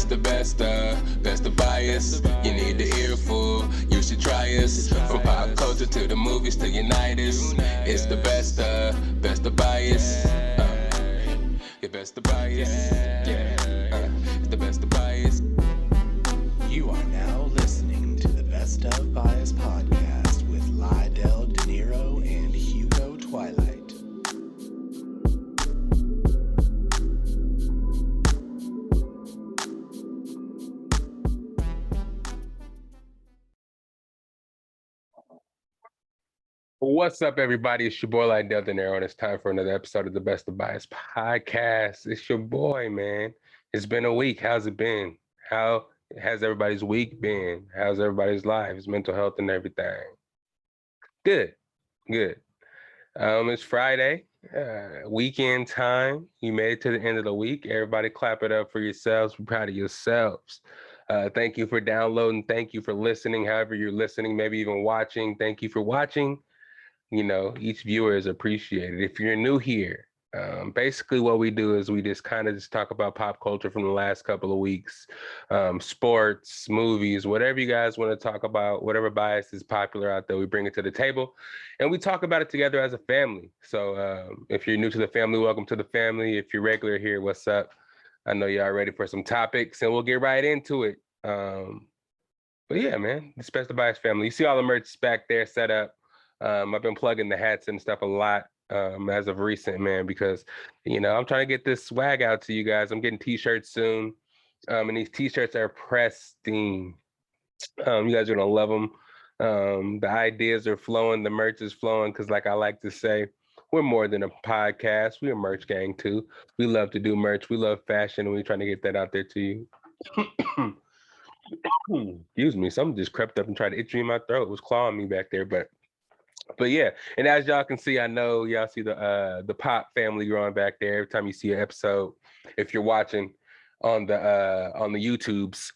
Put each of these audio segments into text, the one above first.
It's the best of bias. You need the earful, you should try us. From pop culture to the movies to unite us. It's the best of bias. Your best of bias. Yeah, it's the best of bias. You are now listening to the Best of Bias Podcast with Lydell Dinero and Hugo Twilight. What's up, everybody? It's your boy Lydell Dinero, and it's time for another episode of the Best of Bias Podcast. It's your boy, man. It's been a week. How's it been? How has everybody's week been? How's everybody's lives, mental health, and everything? Good. It's Friday, weekend time. You made it to the end of the week. Everybody clap it up for yourselves. Be proud of yourselves. Thank you for downloading. Thank you for listening. However you're listening, maybe even watching. Thank you for watching. You know, each viewer is appreciated. If you're new here, basically what we do is we just kind of talk about pop culture from the last couple of weeks, sports, movies, whatever you guys want to talk about, whatever bias is popular out there, we bring it to the table and we talk about it together as a family. So if you're new to the family, welcome to the family. If you're regular here, what's up? I know y'all ready for some topics and we'll get right into it. But yeah, man, it's Best of Bias family. You see all the merch back there set up. I've been plugging the hats and stuff a lot as of recent, man, because, you know, I'm trying to get this swag out to you guys. I'm getting t-shirts soon, and these t-shirts are pristine. You guys are going to love them. The ideas are flowing. The merch is flowing because, like I like to say, we're more than a podcast. We're a merch gang, too. We love to do merch. We love fashion, and we're trying to get that out there to you. Excuse me. Something just crept up and tried to itch me in my throat. It was clawing me back there, but yeah, and as y'all can see, I know y'all see the Pop family growing back there. Every time you see an episode, if you're watching on the YouTubes,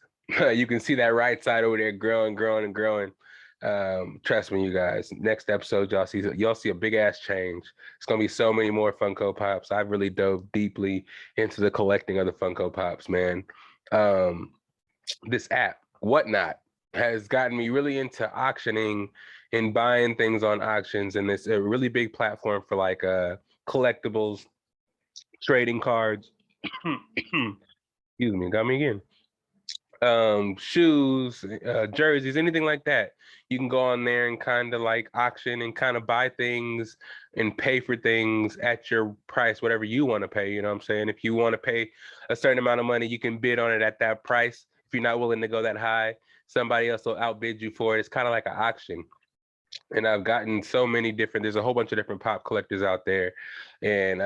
you can see that right side over there growing. Trust me, you guys. Next episode, y'all see a big ass change. It's gonna be so many more Funko Pops. I've really dove deeply into the collecting of the Funko Pops, man. This app, Whatnot, has gotten me really into auctioning and buying things on auctions, and it's a really big platform for like collectibles, trading cards. Excuse me, got me again. Shoes, jerseys, anything like that. You can go on there and kind of like auction and kind of buy things and pay for things at your price, whatever you want to pay. You know what I'm saying? If you want to pay a certain amount of money, you can bid on it at that price. If you're not willing to go that high, somebody else will outbid you for it. It's kind of like an auction. And I've gotten so many different, there's a whole bunch of different pop collectors out there. And,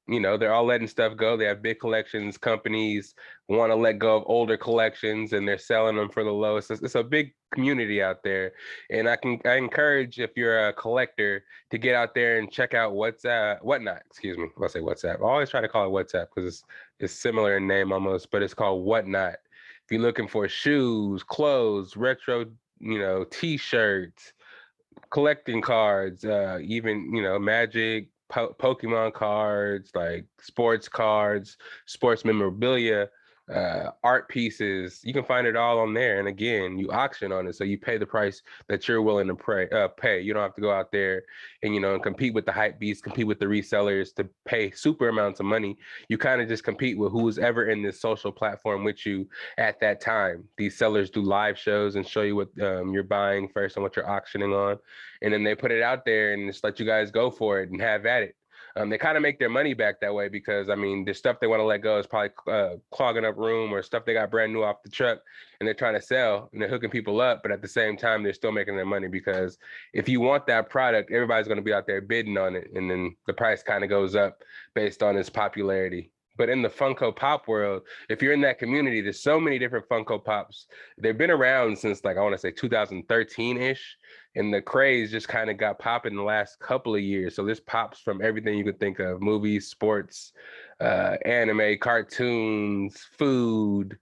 you know, they're all letting stuff go. They have big collections. Companies want to let go of older collections and they're selling them for the lowest. It's a big community out there. And I encourage, if you're a collector, to get out there and check out Whatnot. Excuse me. I'll say WhatsApp. I always try to call it WhatsApp because it's similar in name almost, but it's called Whatnot. If you're looking for shoes, clothes, retro, you know, t-shirts, collecting cards, even, you know, Magic, Pokemon cards, like sports cards, sports memorabilia, art pieces. You can find it all on there. And again, you auction on it. So you pay the price that you're willing to pay. You don't have to go out there and, you know, and compete with the hype beasts, compete with the resellers to pay super amounts of money. You kind of just compete with who's ever in this social platform with you at that time. These sellers do live shows and show you what you're buying first and what you're auctioning on. And then they put it out there and just let you guys go for it and have at it. They kind of make their money back that way because, I mean, the stuff they want to let go is probably clogging up room or stuff they got brand new off the truck and they're trying to sell and they're hooking people up. But at the same time, they're still making their money because if you want that product, everybody's going to be out there bidding on it. And then the price kind of goes up based on its popularity. But in the Funko Pop world, if you're in that community, there's so many different Funko Pops. They've been around since, like, I want to say 2013-ish. And the craze just kind of got popping in the last couple of years. So this pops from everything you could think of: movies, sports, anime, cartoons, food,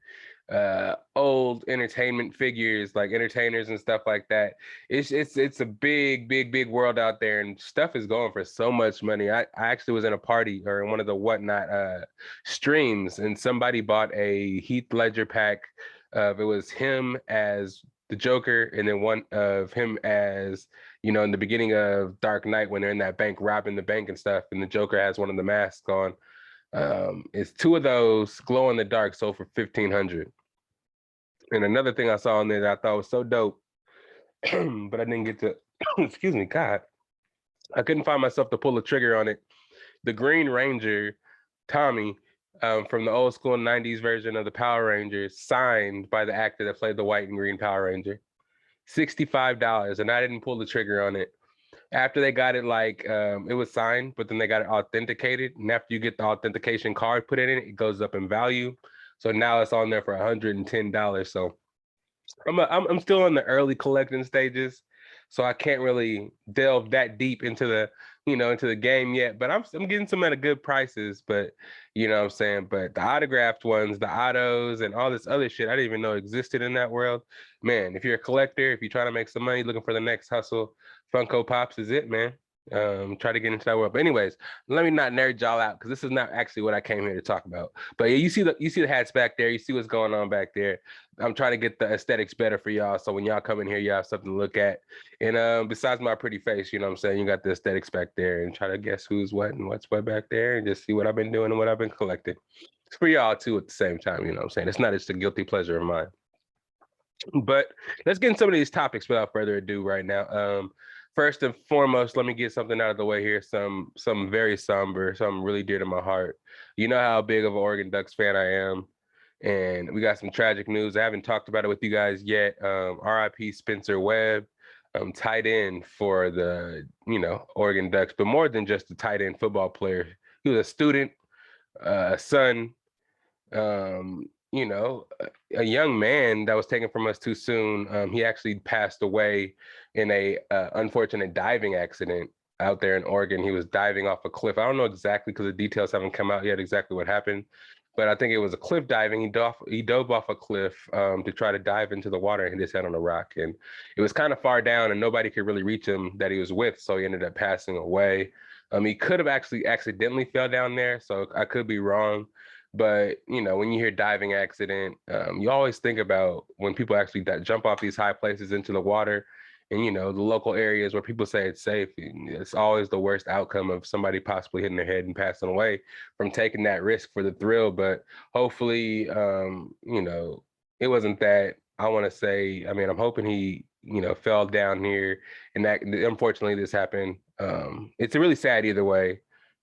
old entertainment figures, like entertainers and stuff like that. It's a big world out there, and stuff is going for so much money. I actually was in a party or in one of the whatnot streams, and somebody bought a Heath Ledger pack of, it was him as the Joker, and then one of him as, you know, in the beginning of Dark Knight when they're in that bank robbing the bank and stuff, and the Joker has one of the masks on. It's two of those glow in the dark, sold for $1,500. And another thing I saw on there that I thought was so dope, but I didn't get to, excuse me, God, I couldn't find myself to pull the trigger on it. The Green Ranger, Tommy, from the old school 90s version of the Power Rangers, signed by the actor that played the white and green Power Ranger. $65, and I didn't pull the trigger on it. After they got it, like, it was signed, but then they got it authenticated. And after you get the authentication card put in it, it goes up in value. So now it's on there for $110. So I'm still in the early collecting stages, so I can't really delve that deep into the, you know, into the game yet. But I'm getting some at a good prices. But you know what I'm saying. But the autographed ones, the autos, and all this other shit, I didn't even know existed in that world. Man, if you're a collector, if you're trying to make some money, looking for the next hustle, Funko Pops is it, man. Try to get into that world. But anyways, let me not nerd y'all out, because this is not actually what I came here to talk about. But yeah, you see the hats back there, you see what's going on back there. I'm trying to get the aesthetics better for y'all, so when y'all come in here, you have something to look at. And besides my pretty face, you know what I'm saying, you got the aesthetics back there, and try to guess who's what and what's what back there, and just see what I've been doing and what I've been collecting. It's for y'all too at the same time, you know what I'm saying. It's not just a guilty pleasure of mine. But let's get into some of these topics without further ado right now. First and foremost, let me get something out of the way here. Some very somber, something really dear to my heart. You know how big of an Oregon Ducks fan I am, and we got some tragic news. I haven't talked about it with you guys yet. RIP Spencer Webb, tight end for the, you know, Oregon Ducks, but more than just a tight end football player. He was a student, a son, you know, a young man that was taken from us too soon. He actually passed away in a unfortunate diving accident out there in Oregon. He was diving off a cliff. I don't know exactly, because the details haven't come out yet exactly what happened, but I think it was a cliff diving. He dove off a cliff to try to dive into the water and hit his head on a rock. And it was kind of far down and nobody could really reach him that he was with. So he ended up passing away. He could have actually accidentally fell down there, so I could be wrong. But, you know, when you hear diving accident, you always think about when people actually jump off these high places into the water, and, you know, the local areas where people say it's safe. It's always the worst outcome of somebody possibly hitting their head and passing away from taking that risk for the thrill. But hopefully, you know, it wasn't that. I want to say, I mean, I'm hoping he, you know, fell down here, and that unfortunately this happened. It's really sad either way.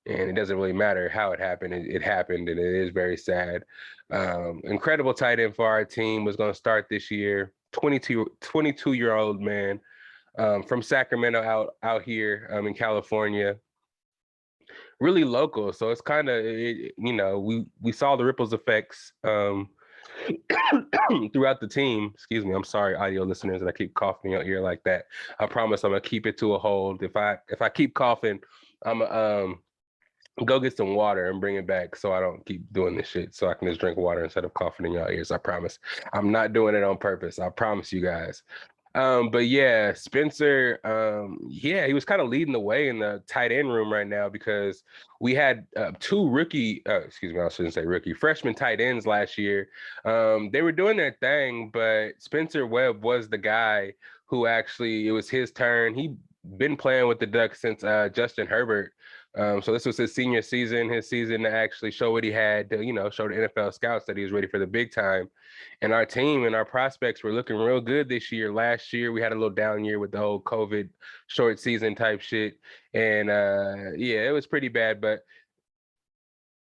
And it doesn't really matter how it happened. It happened, and it is very sad. Incredible tight end for our team, was going to start this year. 22-year-old man from Sacramento out here in California. Really local, so it's kind of, you know, we saw the ripples effects throughout the team. Excuse me, I'm sorry, audio listeners, that I keep coughing in your ear like that. I promise I'm gonna keep it to a hold. If I keep coughing, I'm go get some water and bring it back so I don't keep doing this shit, so I can just drink water instead of coughing in your ears. I promise. I'm not doing it on purpose. I promise you guys. But yeah, Spencer, yeah, he was kind of leading the way in the tight end room right now, because we had two freshman tight ends last year. They were doing their thing, but Spencer Webb was the guy who actually, it was his turn. He'd been playing with the Ducks since Justin Herbert. So this was his senior season, his season to actually show what he had, to, you know, show the NFL scouts that he was ready for the big time. And our team and our prospects were looking real good this year. Last year, we had a little down year with the whole COVID short season type shit. And yeah, it was pretty bad. But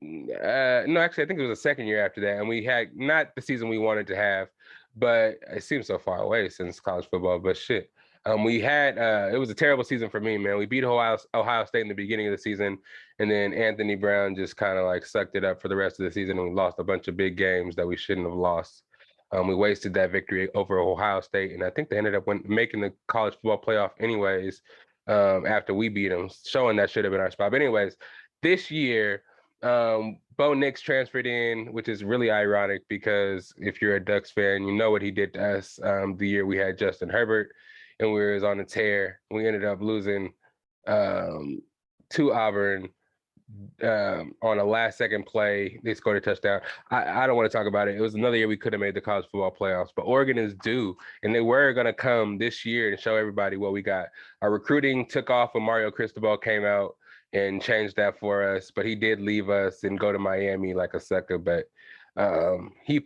no, actually, I think it was the second year after that. And we had not the season we wanted to have, but it seems so far away since college football, but shit. We had it was a terrible season for me, man. We beat Ohio State in the beginning of the season, and then Anthony Brown just kind of like sucked it up for the rest of the season, and we lost a bunch of big games that we shouldn't have lost. We wasted that victory over Ohio State, and I think they ended up making the college football playoff anyways after we beat them, showing that should have been our spot. But anyways, this year Bo Nix transferred in, which is really ironic because if you're a Ducks fan, you know what he did to us the year we had Justin Herbert and we was on a tear. We ended up losing to Auburn on a last second play. They scored a touchdown. I don't want to talk about it. It was another year we could have made the college football playoffs, but Oregon is due, and they were going to come this year and show everybody what we got. Our recruiting took off when Mario Cristobal came out and changed that for us, but he did leave us and go to Miami like a sucker. But he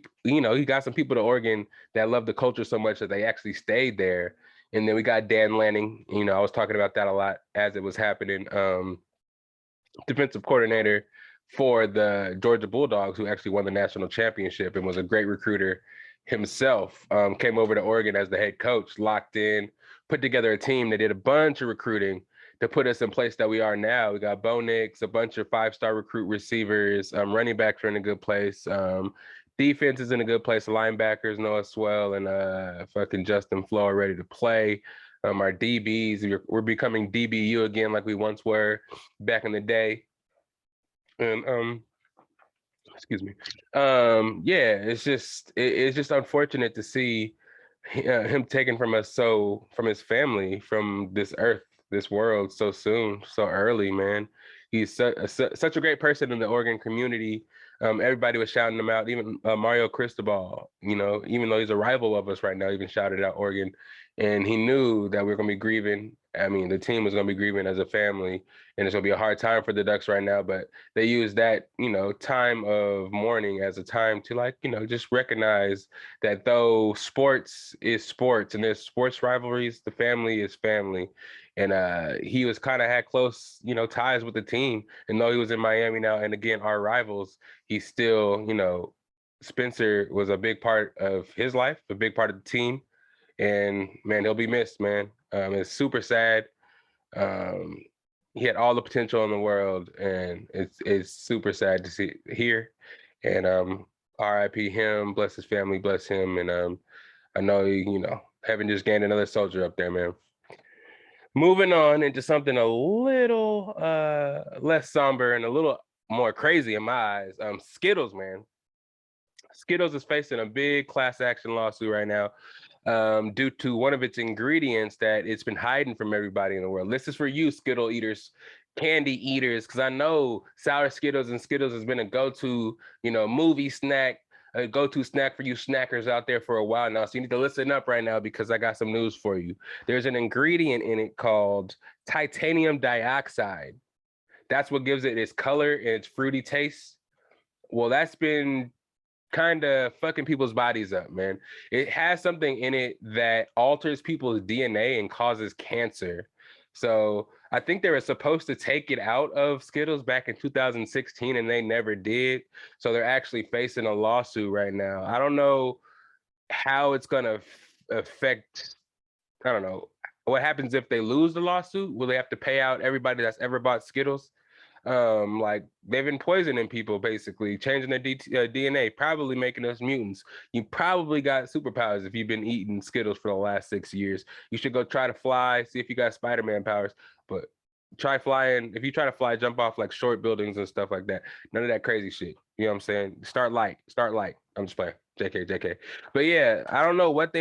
got some people to Oregon that love the culture so much that they actually stayed there. And then we got Dan Lanning. I was talking about that a lot as it was happening. Defensive coordinator for the Georgia Bulldogs, who actually won the national championship and was a great recruiter himself, came over to Oregon as the head coach, locked in, put together a team that did a bunch of recruiting to put us in place that we are now. We got Bo Nix, a bunch of 5-star recruit receivers, running backs are in a good place. Defense is in a good place. Linebackers, Noah Swell and fucking Justin Flo are ready to play. Our DBs, we're becoming DBU again like we once were back in the day. And excuse me. Yeah, it's just unfortunate to see him taken from us, from his family, from this earth, this world so soon, so early, man. He's such a great person in the Oregon community. Everybody was shouting him out, even Mario Cristobal, even though he's a rival of us right now, even shouted out Oregon. And he knew that we were going to be grieving. I mean, the team was going to be grieving as a family, and it's going to be a hard time for the Ducks right now. But they use that, time of mourning as a time to just recognize that though sports is sports and there's sports rivalries, the family is family. And he was kind of had close, ties with the team. And though he was in Miami now, and again, our rivals, he still, Spencer was a big part of his life, a big part of the team. And man, he'll be missed, man. It's super sad. He had all the potential in the world, and it's super sad to hear. And RIP him, bless his family, bless him. And I know heaven just gained another soldier up there, man. Moving on into something a little less somber and a little more crazy in my eyes. Skittles, man. Skittles is facing a big class action lawsuit right now due to one of its ingredients that it's been hiding from everybody in the world. This is for you, Skittle eaters, candy eaters, because I know sour Skittles and Skittles has been a go-to, movie snack, a go-to snack for you snackers out there for a while now. So you need to listen up right now because I got some news for you. There's an ingredient in it called titanium dioxide. That's what gives it its color and its fruity taste. Well, that's been kind of fucking people's bodies up, man. It has something in it that alters people's DNA and causes cancer. So I think they were supposed to take it out of Skittles back in 2016 and they never did. So they're actually facing a lawsuit right now. I don't know how it's going to affect, I don't know, what happens if they lose the lawsuit? Will they have to pay out everybody that's ever bought Skittles? Like they've been poisoning people, basically changing their DNA, probably making us mutants. You probably got superpowers if you've been eating Skittles for the last 6 years. You should go try to fly, see if you got Spider-Man powers, but try flying. If you try to fly, jump off like short buildings and stuff like that. None of that crazy shit. You know what I'm saying? Start light. I'm just playing. JK. But yeah, I don't know what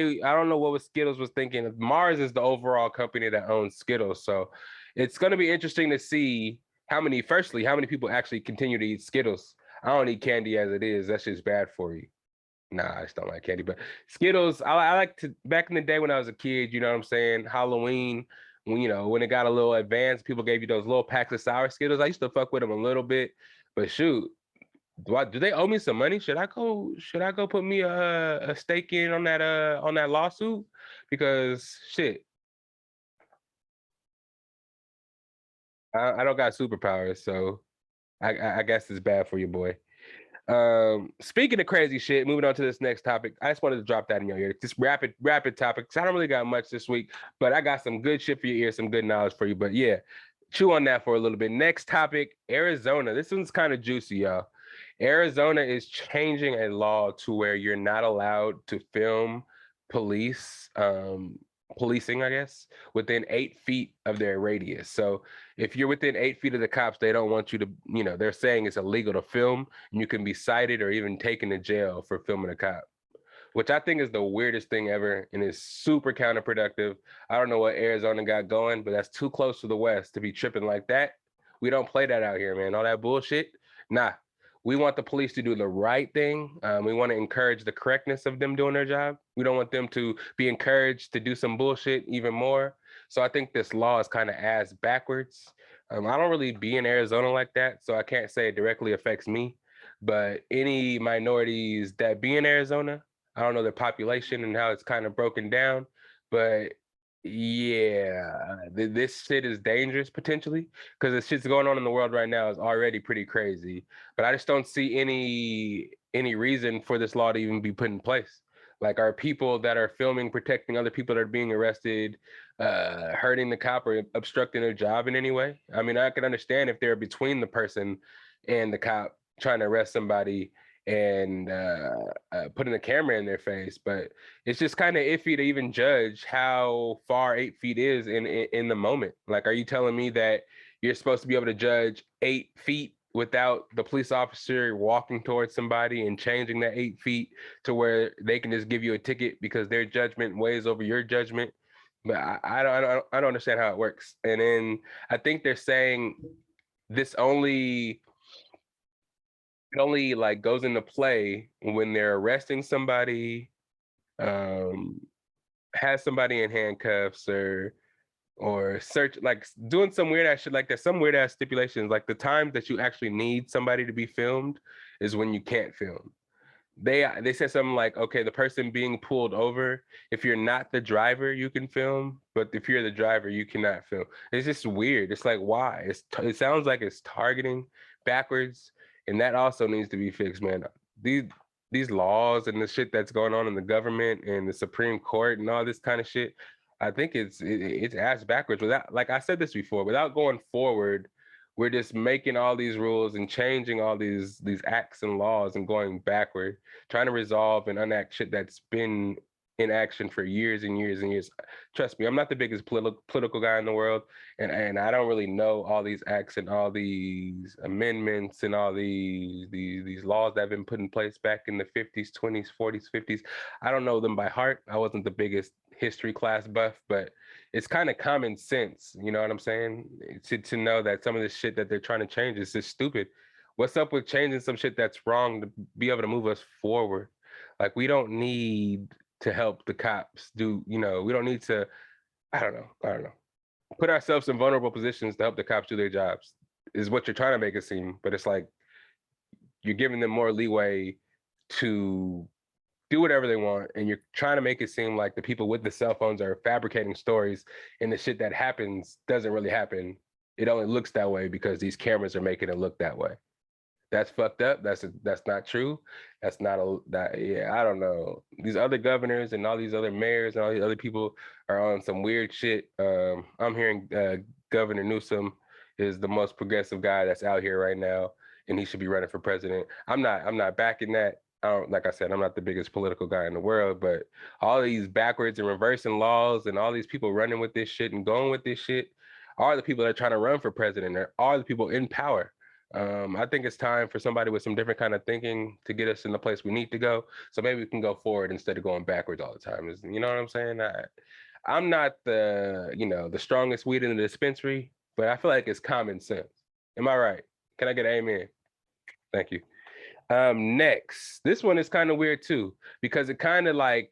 Skittles was thinking. Mars is the overall company that owns Skittles. So it's going to be interesting to see how many people actually continue to eat Skittles. I don't eat candy as it is. That's just bad for you. Nah, I just don't like candy. But Skittles, I like to, back in the day when I was a kid, you know what I'm saying? Halloween, when it got a little advanced, people gave you those little packs of sour Skittles. I used to fuck with them a little bit. But shoot, do they owe me some money? Should I go put me a stake in on that lawsuit? Because shit, I don't got superpowers, so I guess it's bad for you, boy. Speaking of crazy shit, moving on to this next topic, I just wanted to drop that in your ear. Just rapid topics. I don't really got much this week, but I got some good shit for your ear, some good knowledge for you. But yeah, chew on that for a little bit. Next topic, Arizona. This one's kind of juicy, y'all. Arizona is changing a law to where you're not allowed to film police policing, I guess, within 8 feet of their radius. So if you're within 8 feet of the cops, they don't want you to, they're saying it's illegal to film, and you can be cited or even taken to jail for filming a cop, which I think is the weirdest thing ever and is super counterproductive. I don't know what Arizona got going, but that's too close to the West to be tripping like that. We don't play that out here, man. All that bullshit. Nah, we want the police to do the right thing. We want to encourage the correctness of them doing their job. We don't want them to be encouraged to do some bullshit even more. So I think this law is kind of ass backwards. I don't really be in Arizona like that, so I can't say it directly affects me. But any minorities that be in Arizona, I don't know their population and how it's kind of broken down, but yeah, this shit is dangerous potentially because the shit's going on in the world right now is already pretty crazy. But I just don't see any reason for this law to even be put in place. Like, are people that are filming protecting other people that are being arrested, hurting the cop or obstructing their job in any way? I mean, I can understand if they're between the person and the cop trying to arrest somebody and putting a camera in their face, but it's just kind of iffy to even judge how far 8 feet is in the moment. Like, are you telling me that you're supposed to be able to judge 8 feet without the police officer walking towards somebody and changing that 8 feet to where they can just give you a ticket because their judgment weighs over your judgment? But I don't understand how it works. And then I think they're saying this only like goes into play when they're arresting somebody, has somebody in handcuffs or search, like doing some weird ass shit like that. Some weird ass stipulations, like the times that you actually need somebody to be filmed is when you can't film. They said something like, okay, the person being pulled over, if you're not the driver, you can film, but if you're the driver, you cannot film. It's just weird. It's like, why? It sounds like it's targeting backwards, and that also needs to be fixed, man. These laws and the shit that's going on in the government and the Supreme Court and all this kind of shit, I think it's ass backwards. Without, like I said this before, without going forward, we're just making all these rules and changing all these acts and laws and going backward, trying to resolve and enact shit that's been in action for years and years and years. Trust me, I'm not the biggest political guy in the world, and I don't really know all these acts and all these amendments and all these laws that have been put in place back in the 50s, 20s, 40s, 50s. I don't know them by heart. I wasn't the biggest history class buff, but it's kind of common sense, you know what I'm saying? To know that some of the shit that they're trying to change is just stupid. What's up with changing some shit that's wrong to be able to move us forward? Like, we don't need to help the cops do, we don't need to, I don't know, put ourselves in vulnerable positions to help the cops do their jobs is what you're trying to make it seem. But it's like, you're giving them more leeway to do whatever they want, and you're trying to make it seem like the people with the cell phones are fabricating stories, and the shit that happens doesn't really happen. It only looks that way because these cameras are making it look that way. That's fucked up. That's not true. Yeah, I don't know. These other governors and all these other mayors and all these other people are on some weird shit. I'm hearing Governor Newsom is the most progressive guy that's out here right now, and he should be running for president. I'm not backing that. Like I said, I'm not the biggest political guy in the world, but all these backwards and reversing laws and all these people running with this shit and going with this shit are the people that are trying to run for president. Are the people in power. I think it's time for somebody with some different kind of thinking to get us in the place we need to go. So maybe we can go forward instead of going backwards all the time. You know what I'm saying? I'm not the strongest weed in the dispensary, but I feel like it's common sense. Am I right? Can I get an amen? Thank you. Next, this one is kind of weird too, because it kind of like,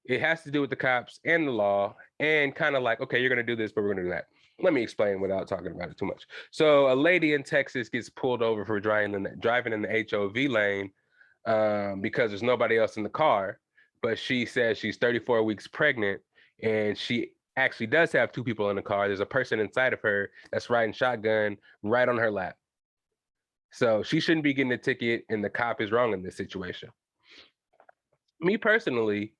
it has to do with the cops and the law and kind of like, okay, you're going to do this, but we're going to do that. Let me explain without talking about it too much. So a lady in Texas gets pulled over for driving in the HOV lane because there's nobody else in the car, but she says she's 34 weeks pregnant and she actually does have two people in the car. There's a person inside of her that's riding shotgun right on her lap. So she shouldn't be getting a ticket, and the cop is wrong in this situation. Me personally,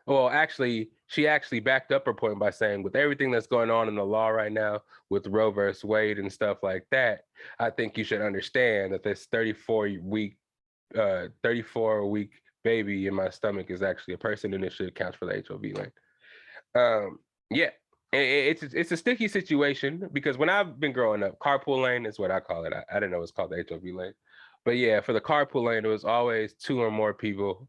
well, actually, she actually backed up her point by saying, with everything that's going on in the law right now with Roe versus Wade and stuff like that, I think you should understand that this 34-week baby in my stomach is actually a person, and it should count for the HOV lane. Yeah. It's a sticky situation because when I've been growing up, carpool lane is what I call it. I didn't know it's called the HOV lane. But yeah, for the carpool lane, it was always 2 or more people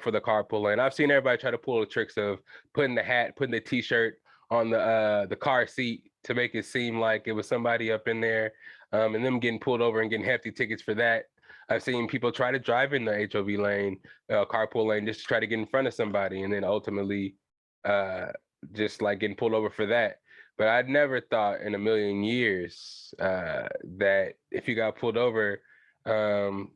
for the carpool lane. I've seen everybody try to pull the tricks of putting the hat, putting the t-shirt on the car seat to make it seem like it was somebody up in there, and them getting pulled over and getting hefty tickets for that. I've seen people try to drive in the HOV lane, carpool lane, just to try to get in front of somebody, and then ultimately just like getting pulled over for that. But I'd never thought in a million years that if you got pulled over,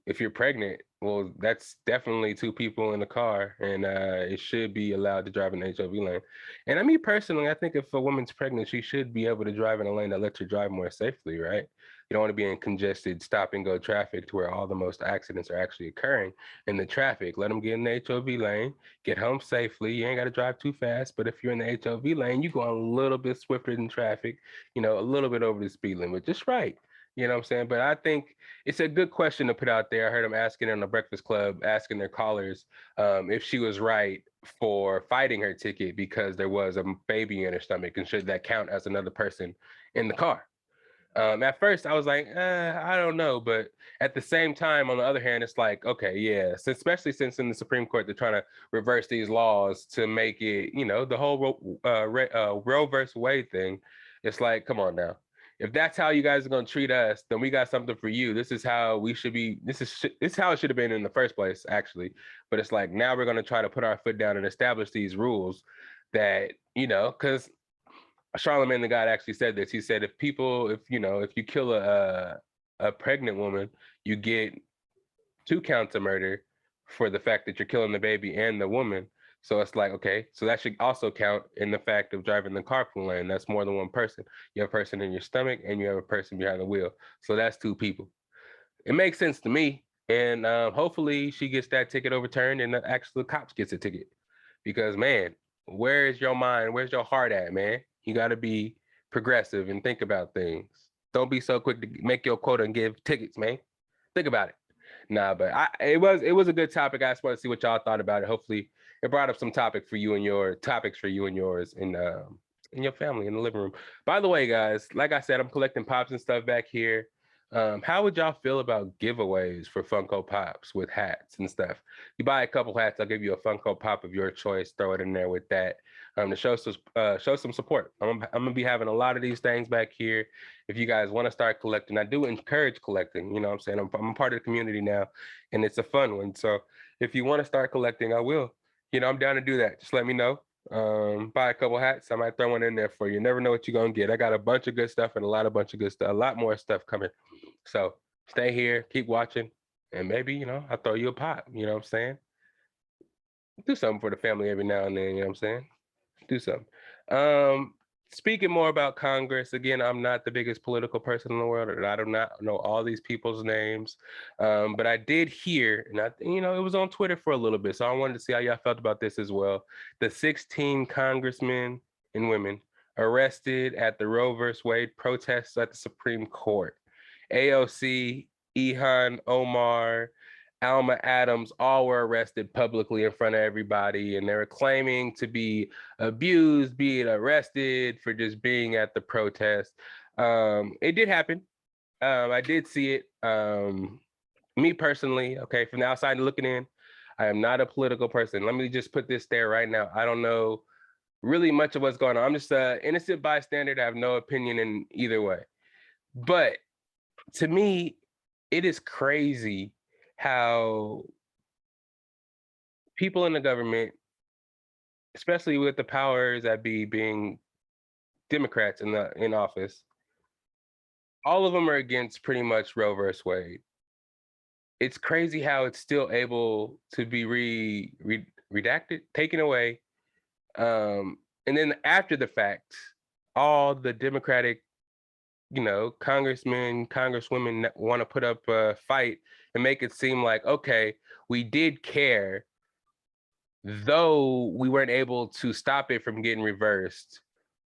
if you're pregnant, well, that's definitely 2 people in the car, and it should be allowed to drive in the HOV lane. And I mean, personally, I think if a woman's pregnant, she should be able to drive in a lane that lets her drive more safely, right? You don't want to be in congested stop and go traffic to where all the most accidents are actually occurring in the traffic. Let them get in the HOV lane, get home safely. You ain't got to drive too fast, but if you're in the HOV lane, you're going a little bit swifter than traffic, a little bit over the speed limit, just right. You know what I'm saying? But I think it's a good question to put out there. I heard them asking on the Breakfast Club, asking their callers if she was right for fighting her ticket because there was a baby in her stomach, and should that count as another person in the car? At first, I was like, I don't know. But at the same time, on the other hand, it's like, okay, yeah, especially since in the Supreme Court, they're trying to reverse these laws to make it, the whole Roe versus Wade thing. It's like, come on now. If that's how you guys are going to treat us, then we got something for you. This is how we should be. This is how it should have been in the first place, actually. But it's like, now we're going to try to put our foot down and establish these rules that, because Charlemagne the God actually said this. He said, if you kill a pregnant woman, you get 2 counts of murder for the fact that you're killing the baby and the woman. So it's like, okay, so that should also count in the fact of driving the carpool lane. That's more than one person. You have a person in your stomach and you have a person behind the wheel. So that's 2 people. It makes sense to me. And hopefully she gets that ticket overturned and the actual cops gets a ticket. Because, man, where's your mind? Where's your heart at, man? You got to be progressive and think about things. Don't be so quick to make your quota and give tickets, man. Think about it. Nah, but it was a good topic. I just want to see what y'all thought about it. Hopefully, it brought up some topics for you and yours in your family in the living room. By the way, guys, like I said, I'm collecting pops and stuff back here. How would y'all feel about giveaways for Funko Pops with hats and stuff? You buy a couple hats, I'll give you a Funko Pop of your choice. Throw it in there with that to show some support. I'm gonna be having a lot of these things back here. If you guys want to start collecting, I do encourage collecting. You know what I'm saying? I'm a part of the community now, and it's a fun one. So if you want to start collecting, I will. I'm down to do that. Just let me know. Buy a couple hats. I might throw one in there for you. Never know what you're gonna get. I got a bunch of good stuff and a lot more stuff coming. So stay here, keep watching, and maybe I'll throw you a pop. You know what I'm saying? Do something for the family every now and then. You know what I'm saying? Do something. Speaking more about Congress, again, I'm not the biggest political person in the world, and I do not know all these people's names. But I did hear, and it was on Twitter for a little bit, so I wanted to see how y'all felt about this as well. The 16 congressmen and women arrested at the Roe versus Wade protests at the Supreme Court. AOC, Ilhan Omar, Alma Adams, all were arrested publicly in front of everybody, and they were claiming to be abused, being arrested for just being at the protest. It did happen. I did see it. Me personally, okay, from the outside looking in, I am not a political person. Let me just put this there right now. I don't know really much of what's going on. I'm just an innocent bystander. I have no opinion in either way. But to me, it is crazy how people in the government, especially with the powers that be being Democrats in office, all of them are against pretty much Roe versus Wade. It's crazy how it's still able to be redacted, taken away. And then after the fact, all the Democratic congressmen, congresswomen want to put up a fight and make it seem like, okay, we did care, though we weren't able to stop it from getting reversed.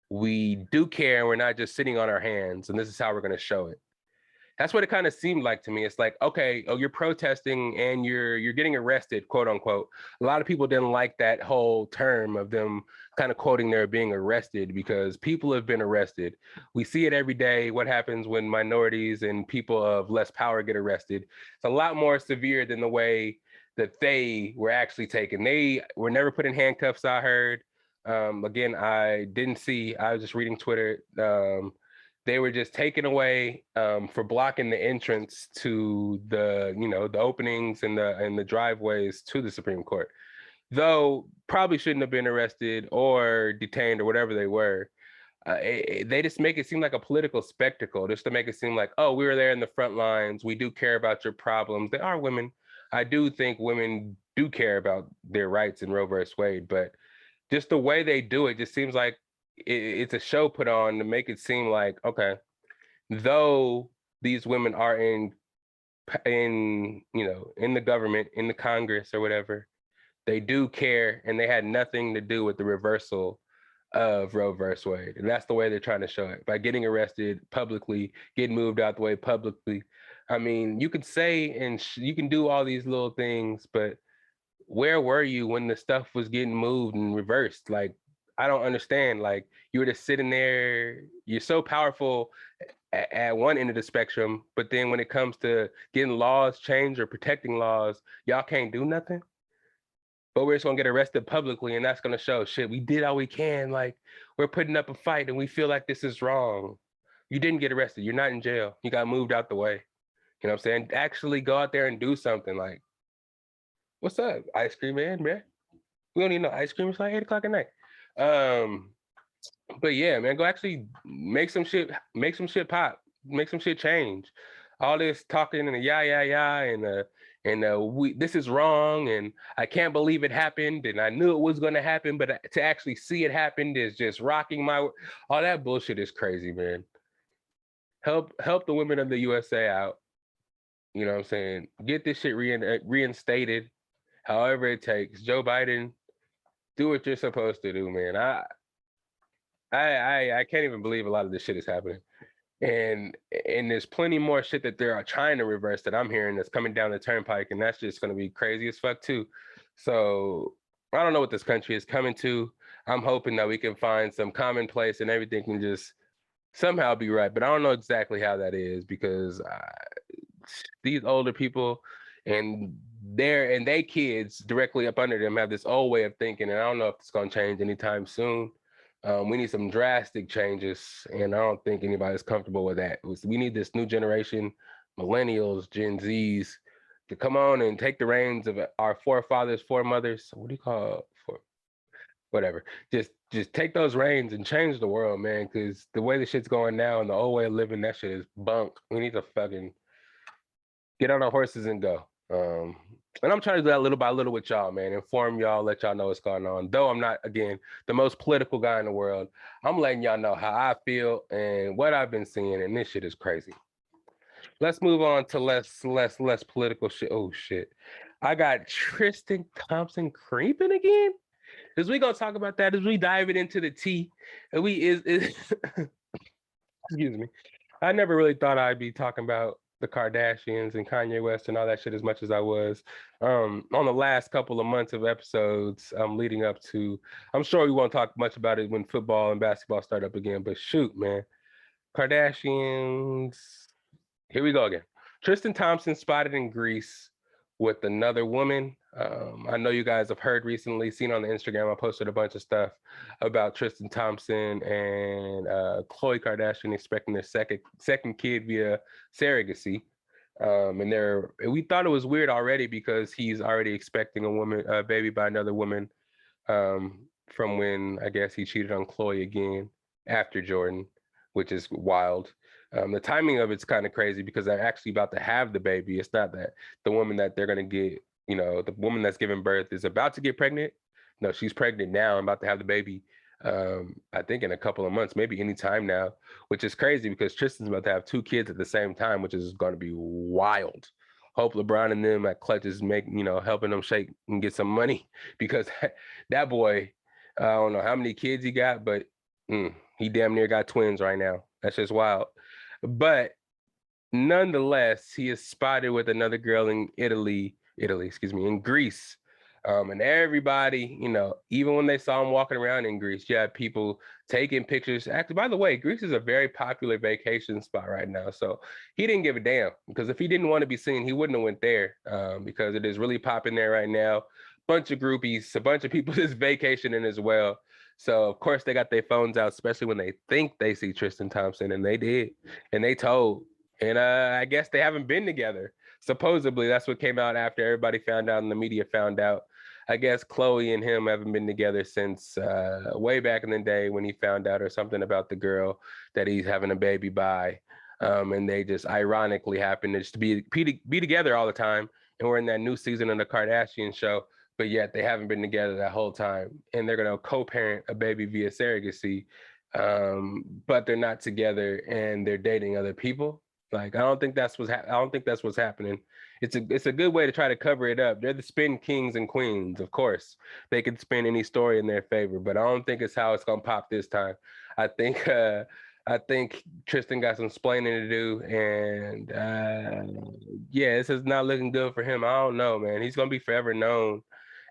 We do care, and we're not just sitting on our hands, and this is how we're going to show it. That's what it kind of seemed like to me. It's like, okay, oh, you're protesting and you're getting arrested, quote unquote. A lot of people didn't like that whole term of them kind of quoting they're being arrested, because people have been arrested. We see it every day. What happens when minorities and people of less power get arrested? It's a lot more severe than the way that they were actually taken. They were never put in handcuffs, I heard. Again, I didn't see, I was just reading Twitter. They were just taken away for blocking the entrance to the, the openings and the driveways to the Supreme Court. Though probably shouldn't have been arrested or detained or whatever they were. They just make it seem like a political spectacle, just to make it seem like, oh, we were there in the front lines. We do care about your problems. They are women. I do think women do care about their rights in Roe versus Wade, but just the way they do it just seems like it's a show put on to make it seem like, okay, though these women are in the government, in the Congress or whatever, they do care, and they had nothing to do with the reversal of Roe versus Wade. And that's the way they're trying to show it, by getting arrested publicly, getting moved out the way publicly. I mean, you could say and you can do all these little things, but where were you when the stuff was getting moved and reversed? Like, I don't understand. Like, you were just sitting there, you're so powerful at one end of the spectrum, but then when it comes to getting laws changed or protecting laws, y'all can't do nothing. But we're just gonna get arrested publicly, and that's gonna show, shit, we did all we can. Like, we're putting up a fight and we feel like this is wrong. You didn't get arrested. You're not in jail. You got moved out the way. You know what I'm saying? Actually go out there and do something. Like, what's up, ice cream man? We don't need no ice cream. It's like 8 o'clock at night. But yeah, man, go actually make some shit pop, make some shit change. All this talking and the this is wrong, and I can't believe it happened, and I knew it was going to happen, but to actually see it happen is just rocking all that bullshit is crazy, man. Help the women of the USA out. You know what I'm saying? Get this shit reinstated, however it takes. Joe Biden, do what you're supposed to do, man. I can't even believe a lot of this shit is happening. And there's plenty more shit that they're trying to reverse that I'm hearing that's coming down the turnpike, and that's just going to be crazy as fuck too. So I don't know what this country is coming to. I'm hoping that we can find some commonplace and everything can just somehow be right, but I don't know exactly how that is, because these older people and they kids directly up under them have this old way of thinking, and I don't know if it's going to change anytime soon. We need some drastic changes, and I don't think anybody's comfortable with that. We need this new generation, millennials, Gen Zs, to come on and take the reins of our forefathers, foremothers. What do you call it? Whatever. Just take those reins and change the world, man, because the way the shit's going now and the old way of living, that shit is bunk. We need to fucking get on our horses and go. And I'm trying to do that little by little with y'all, man. Inform y'all, let y'all know what's going on. Though I'm not, again, the most political guy in the world, I'm letting y'all know how I feel and what I've been seeing, and this shit is crazy. Let's move on to less political shit. Oh shit. I got Tristan Thompson creeping again. As we gonna talk about that, as we dive it into the tea, and excuse me. I never really thought I'd be talking about the Kardashians and Kanye West and all that shit as much as I was on the last couple of months of episodes leading up to. I'm sure we won't talk much about it when football and basketball start up again, but shoot, man. Kardashians. Here we go again. Tristan Thompson spotted in Greece with another woman. I know you guys have heard recently, seen on the Instagram, I posted a bunch of stuff about Tristan Thompson and Khloe Kardashian expecting their second kid via surrogacy. And we thought it was weird already because he's already expecting a baby by another woman from when I guess he cheated on Khloe again after Jordan, which is wild. The timing of it's kind of crazy because they're actually about to have the baby. It's not that the woman that they're going to get, the woman that's giving birth is about to get pregnant. No, she's pregnant now and about to have the baby. I think in a couple of months, maybe any time now, which is crazy because Tristan's about to have 2 kids at the same time, which is going to be wild. Hope LeBron and them at clutches helping them shake and get some money because that boy, I don't know how many kids he got, but he damn near got twins right now. That's just wild. But Nonetheless, he is spotted with another girl in in Greece. And everybody, even when they saw him walking around in Greece, you had people taking pictures. Actually, by the way, Greece is a very popular vacation spot right now. So he didn't give a damn, because if he didn't want to be seen, he wouldn't have went there, because it is really popping there right now. Bunch of groupies, a bunch of people just vacationing as well. So of course they got their phones out, especially when they think they see Tristan Thompson, and they did, and they told. And I guess they haven't been together. Supposedly, that's what came out after everybody found out and the media found out. I guess Chloe and him haven't been together since way back in the day when he found out or something about the girl that he's having a baby by. And they just ironically happen to just be together all the time. And we're in that new season of the Kardashian show, but yet they haven't been together that whole time. And they're going to co-parent a baby via surrogacy, but they're not together and they're dating other people. Like, I don't think that's what's happening. It's a good way to try to cover it up. They're the spin kings and queens, of course. They can spin any story in their favor, but I don't think it's how it's gonna pop this time. I think Tristan got some splaining to do, and yeah, this is not looking good for him. I don't know, man. He's gonna be forever known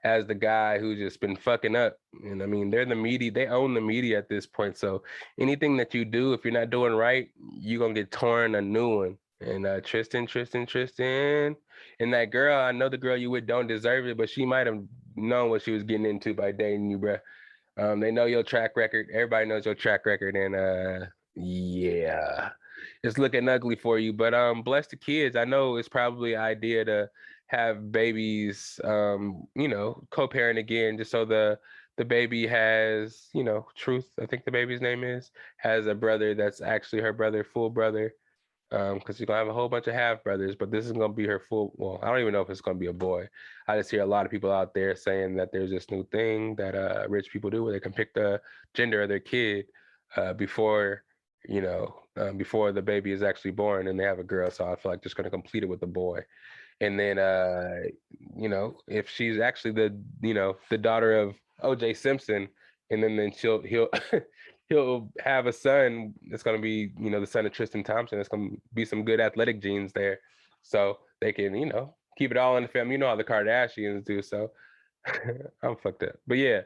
as the guy who's just been fucking up. And I mean, they're the media, they own the media at this point. So anything that you do, if you're not doing right, you're gonna get torn a new one. And Tristan, and that girl, I know the girl you with don't deserve it, but she might have known what she was getting into by dating you, bruh. They know your track record. Everybody knows your track record, and yeah, it's looking ugly for you. But bless the kids. I know it's probably an idea to have babies, co-parent again, just so the baby has, Truth, I think the baby's name has a brother that's actually her brother, full brother. Because she's gonna have a whole bunch of half brothers, but this is gonna be her full. Well, I don't even know if it's gonna be a boy. I just hear a lot of people out there saying that there's this new thing that rich people do where they can pick the gender of their kid before before the baby is actually born, and they have a girl. So I feel like just gonna complete it with a boy. And then if she's actually the daughter of OJ Simpson, and then he'll he'll have a son that's going to be the son of Tristan Thompson. It's going to be some good athletic genes there, so they can keep it all in the family. You know how the Kardashians do. So I'm fucked up, but yeah,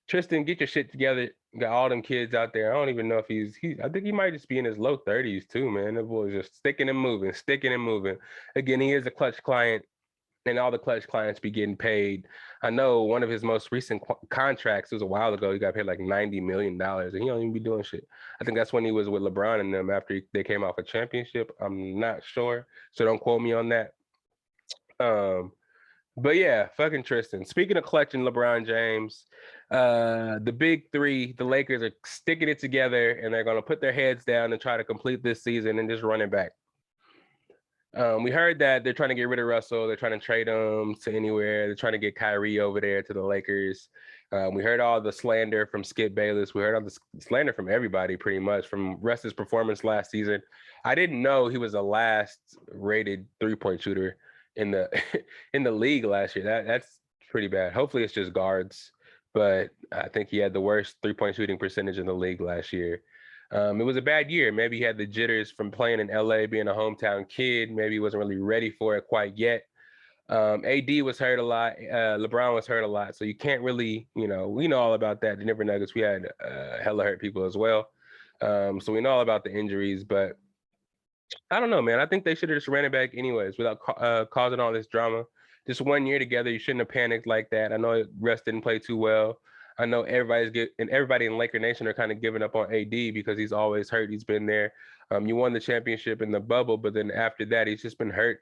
Tristan, get your shit together. Got all them kids out there. I don't even know if he. I think he might just be in his low 30s too, man. The boy's just sticking and moving. Again, he is a clutch client, and all the clutch clients be getting paid. I know one of his most recent contracts, it was a while ago, he got paid like $90 million, and he don't even be doing shit. I think that's when he was with LeBron and them after they came off a championship. I'm not sure, so don't quote me on that. But yeah, fucking Tristan. Speaking of clutch and LeBron James, the big three, the Lakers are sticking it together, and they're going to put their heads down and try to complete this season and just run it back. We heard that they're trying to get rid of Russell. They're trying to trade him to anywhere. They're trying to get Kyrie over there to the Lakers. We heard all the slander from Skip Bayless. We heard all the slander from everybody, pretty much, from Russ's performance last season. I didn't know he was the last rated three-point shooter in the in the league last year. That's pretty bad. Hopefully it's just guards, but I think he had the worst three-point shooting percentage in the league last year. It was a bad year. Maybe he had the jitters from playing in LA, being a hometown kid. Maybe he wasn't really ready for it quite yet. AD was hurt a lot. LeBron was hurt a lot. So you can't really, we know all about that. The Denver Nuggets, we had hella hurt people as well. So we know all about the injuries, but I don't know, man. I think they should have just ran it back anyways without causing all this drama. Just 1 year together, you shouldn't have panicked like that. I know Russ didn't play too well. I know everybody in Laker Nation are kind of giving up on AD because he's always hurt. He's been there. You won the championship in the bubble, but then after that, he's just been hurt.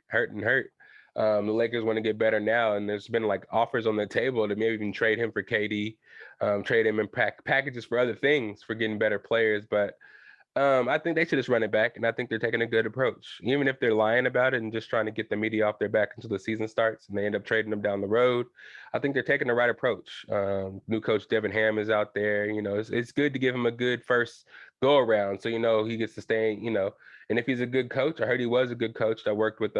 The Lakers want to get better now, and there's been like offers on the table to maybe even trade him for KD, trade him in packages for other things for getting better players. But I think they should just run it back, and I think they're taking a good approach, even if they're lying about it and just trying to get the media off their back until the season starts and they end up trading them down the road. I think they're taking the right approach. New coach Devin Ham is out there. It's good to give him a good first go around, so he gets to stay. And if he's a good coach, I heard he was a good coach that worked with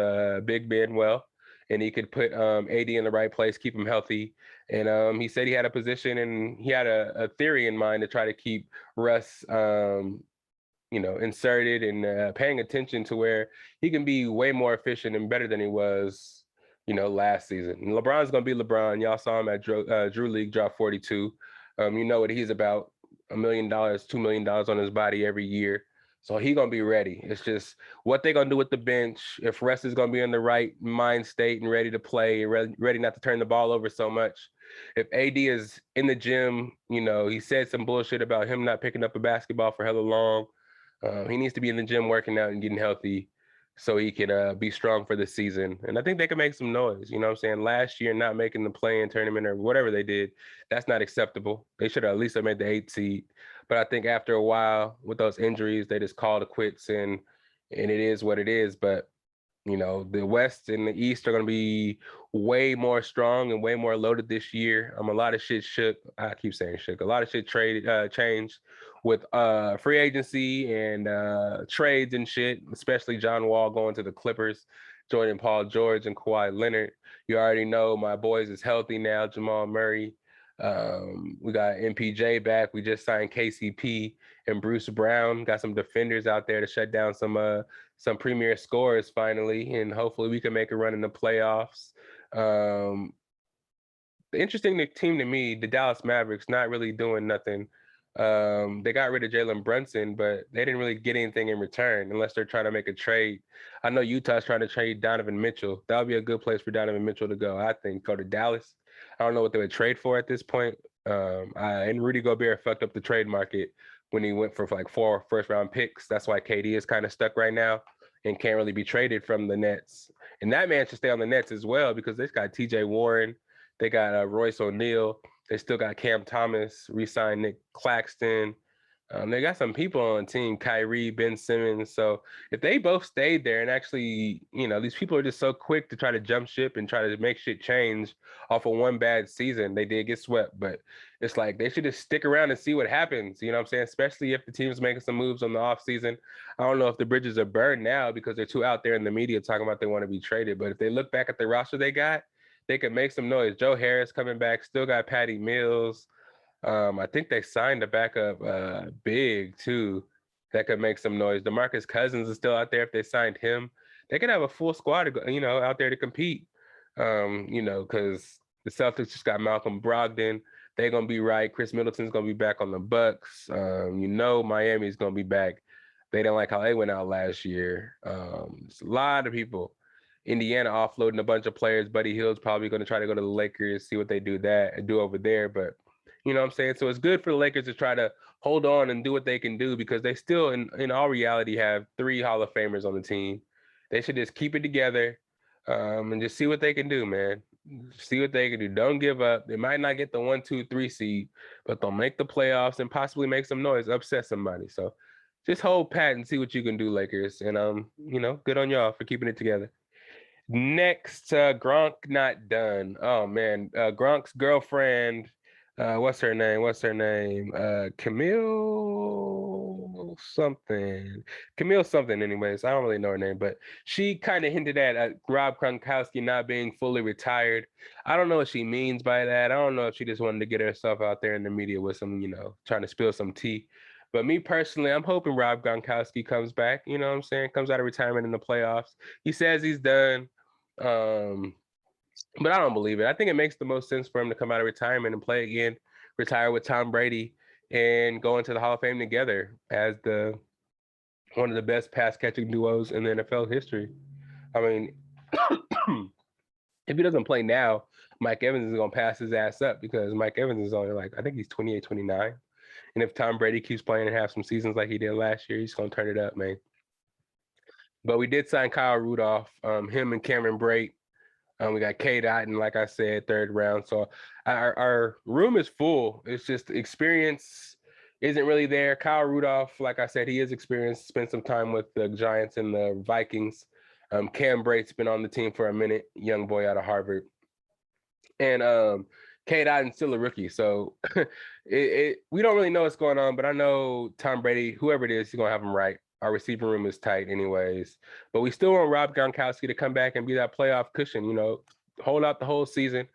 Big Ben well, and he could put AD in the right place, keep him healthy. And he said he had a position and he had a theory in mind to try to keep Russ inserted and paying attention to where he can be way more efficient and better than he was, last season. And LeBron's going to be LeBron. Y'all saw him at Drew League drop 42. You know what he's about, $1 million, $2 million on his body every year. So he going to be ready. It's just what they're going to do with the bench. If Russ is going to be in the right mind state and ready to play and ready not to turn the ball over so much. If AD is in the gym, he said some bullshit about him not picking up a basketball for hella long. He needs to be in the gym working out and getting healthy so he can be strong for the season. And I think they can make some noise. You know what I'm saying? Last year, not making the play-in tournament or whatever they did, that's not acceptable. They should have at least made the 8th seed. But I think after a while with those injuries, they just called it quits and it is what it is. But, the West and the East are going to be way more strong and way more loaded this year. A lot of shit shook. I keep saying shook. A lot of shit changed with free agency and trades and shit, especially John Wall going to the Clippers, Jordan Paul George and Kawhi Leonard. You already know my boys is healthy now, Jamal Murray. We got MPJ back. We just signed KCP and Bruce Brown. Got some defenders out there to shut down some premier scorers finally, and hopefully we can make a run in the playoffs. The interesting team to me, the Dallas Mavericks, not really doing nothing. They got rid of Jalen Brunson, but they didn't really get anything in return unless they're trying to make a trade. I know Utah's trying to trade Donovan Mitchell. That would be a good place for Donovan Mitchell to go, I think, go to Dallas. I don't know what they would trade for at this point. And Rudy Gobert fucked up the trade market when he went for like 4 first-round picks. That's why KD is kind of stuck right now and can't really be traded from the Nets. And that man should stay on the Nets as well because they've got TJ Warren. They got Royce O'Neal. They still got Cam Thomas, re-signed Nick Claxton. They got some people on the team, Kyrie, Ben Simmons. So if they both stayed there and actually, these people are just so quick to try to jump ship and try to make shit change off of one bad season. They did get swept, but it's like they should just stick around and see what happens. You know what I'm saying? Especially if the team's making some moves on the offseason. I don't know if the bridges are burned now because they're too out there in the media talking about they want to be traded. But if they look back at the roster they got, they could make some noise. Joe Harris coming back, still got Patty Mills. I think they signed a backup big too that could make some noise. DeMarcus Cousins is still out there. If they signed him, they could have a full squad to go, out there to compete. Because the Celtics just got Malcolm Brogdon. They're gonna be right. Chris Middleton's gonna be back on the Bucks. Miami's gonna be back. They don't like how they went out last year. It's a lot of people. Indiana offloading a bunch of players. Buddy Hield's probably going to try to go to the Lakers, see what they do over there. But you know what I'm saying? So it's good for the Lakers to try to hold on and do what they can do because they still, in all reality, have 3 Hall of Famers on the team. They should just keep it together and just see what they can do, man. See what they can do. Don't give up. They might not get the 1, 2, 3 seed, but they'll make the playoffs and possibly make some noise, upset somebody. So just hold pat and see what you can do, Lakers. And, good on y'all for keeping it together. Next, Gronk not done. Oh, man. Gronk's girlfriend, what's her name? Camille something anyways. I don't really know her name, but she kind of hinted at Rob Gronkowski not being fully retired. I don't know what she means by that. I don't know if she just wanted to get herself out there in the media with some, trying to spill some tea. But me personally, I'm hoping Rob Gronkowski comes back, you know what I'm saying? Comes out of retirement in the playoffs. He says he's done. But I don't believe it. I think it makes the most sense for him to come out of retirement and play again, retire with Tom Brady, and go into the Hall of Fame together as one of the best pass catching duos in the NFL history. I mean, if he doesn't play now, Mike Evans is going to pass his ass up because Mike Evans is only I think he's 28, 29. And if Tom Brady keeps playing and have some seasons like he did last year, he's going to turn it up, man. But we did sign Kyle Rudolph, him and Cameron Brate. We got Keaton, like I said, 3rd round. So our room is full. It's just the experience isn't really there. Kyle Rudolph, like I said, he is experienced, spent some time with the Giants and the Vikings. Cam Brate's been on the team for a minute, young boy out of Harvard. And Keaton's still a rookie. So we don't really know what's going on, but I know Tom Brady, whoever it is, he's going to have him right. Our receiving room is tight anyways. But we still want Rob Gronkowski to come back and be that playoff cushion, hold out the whole season.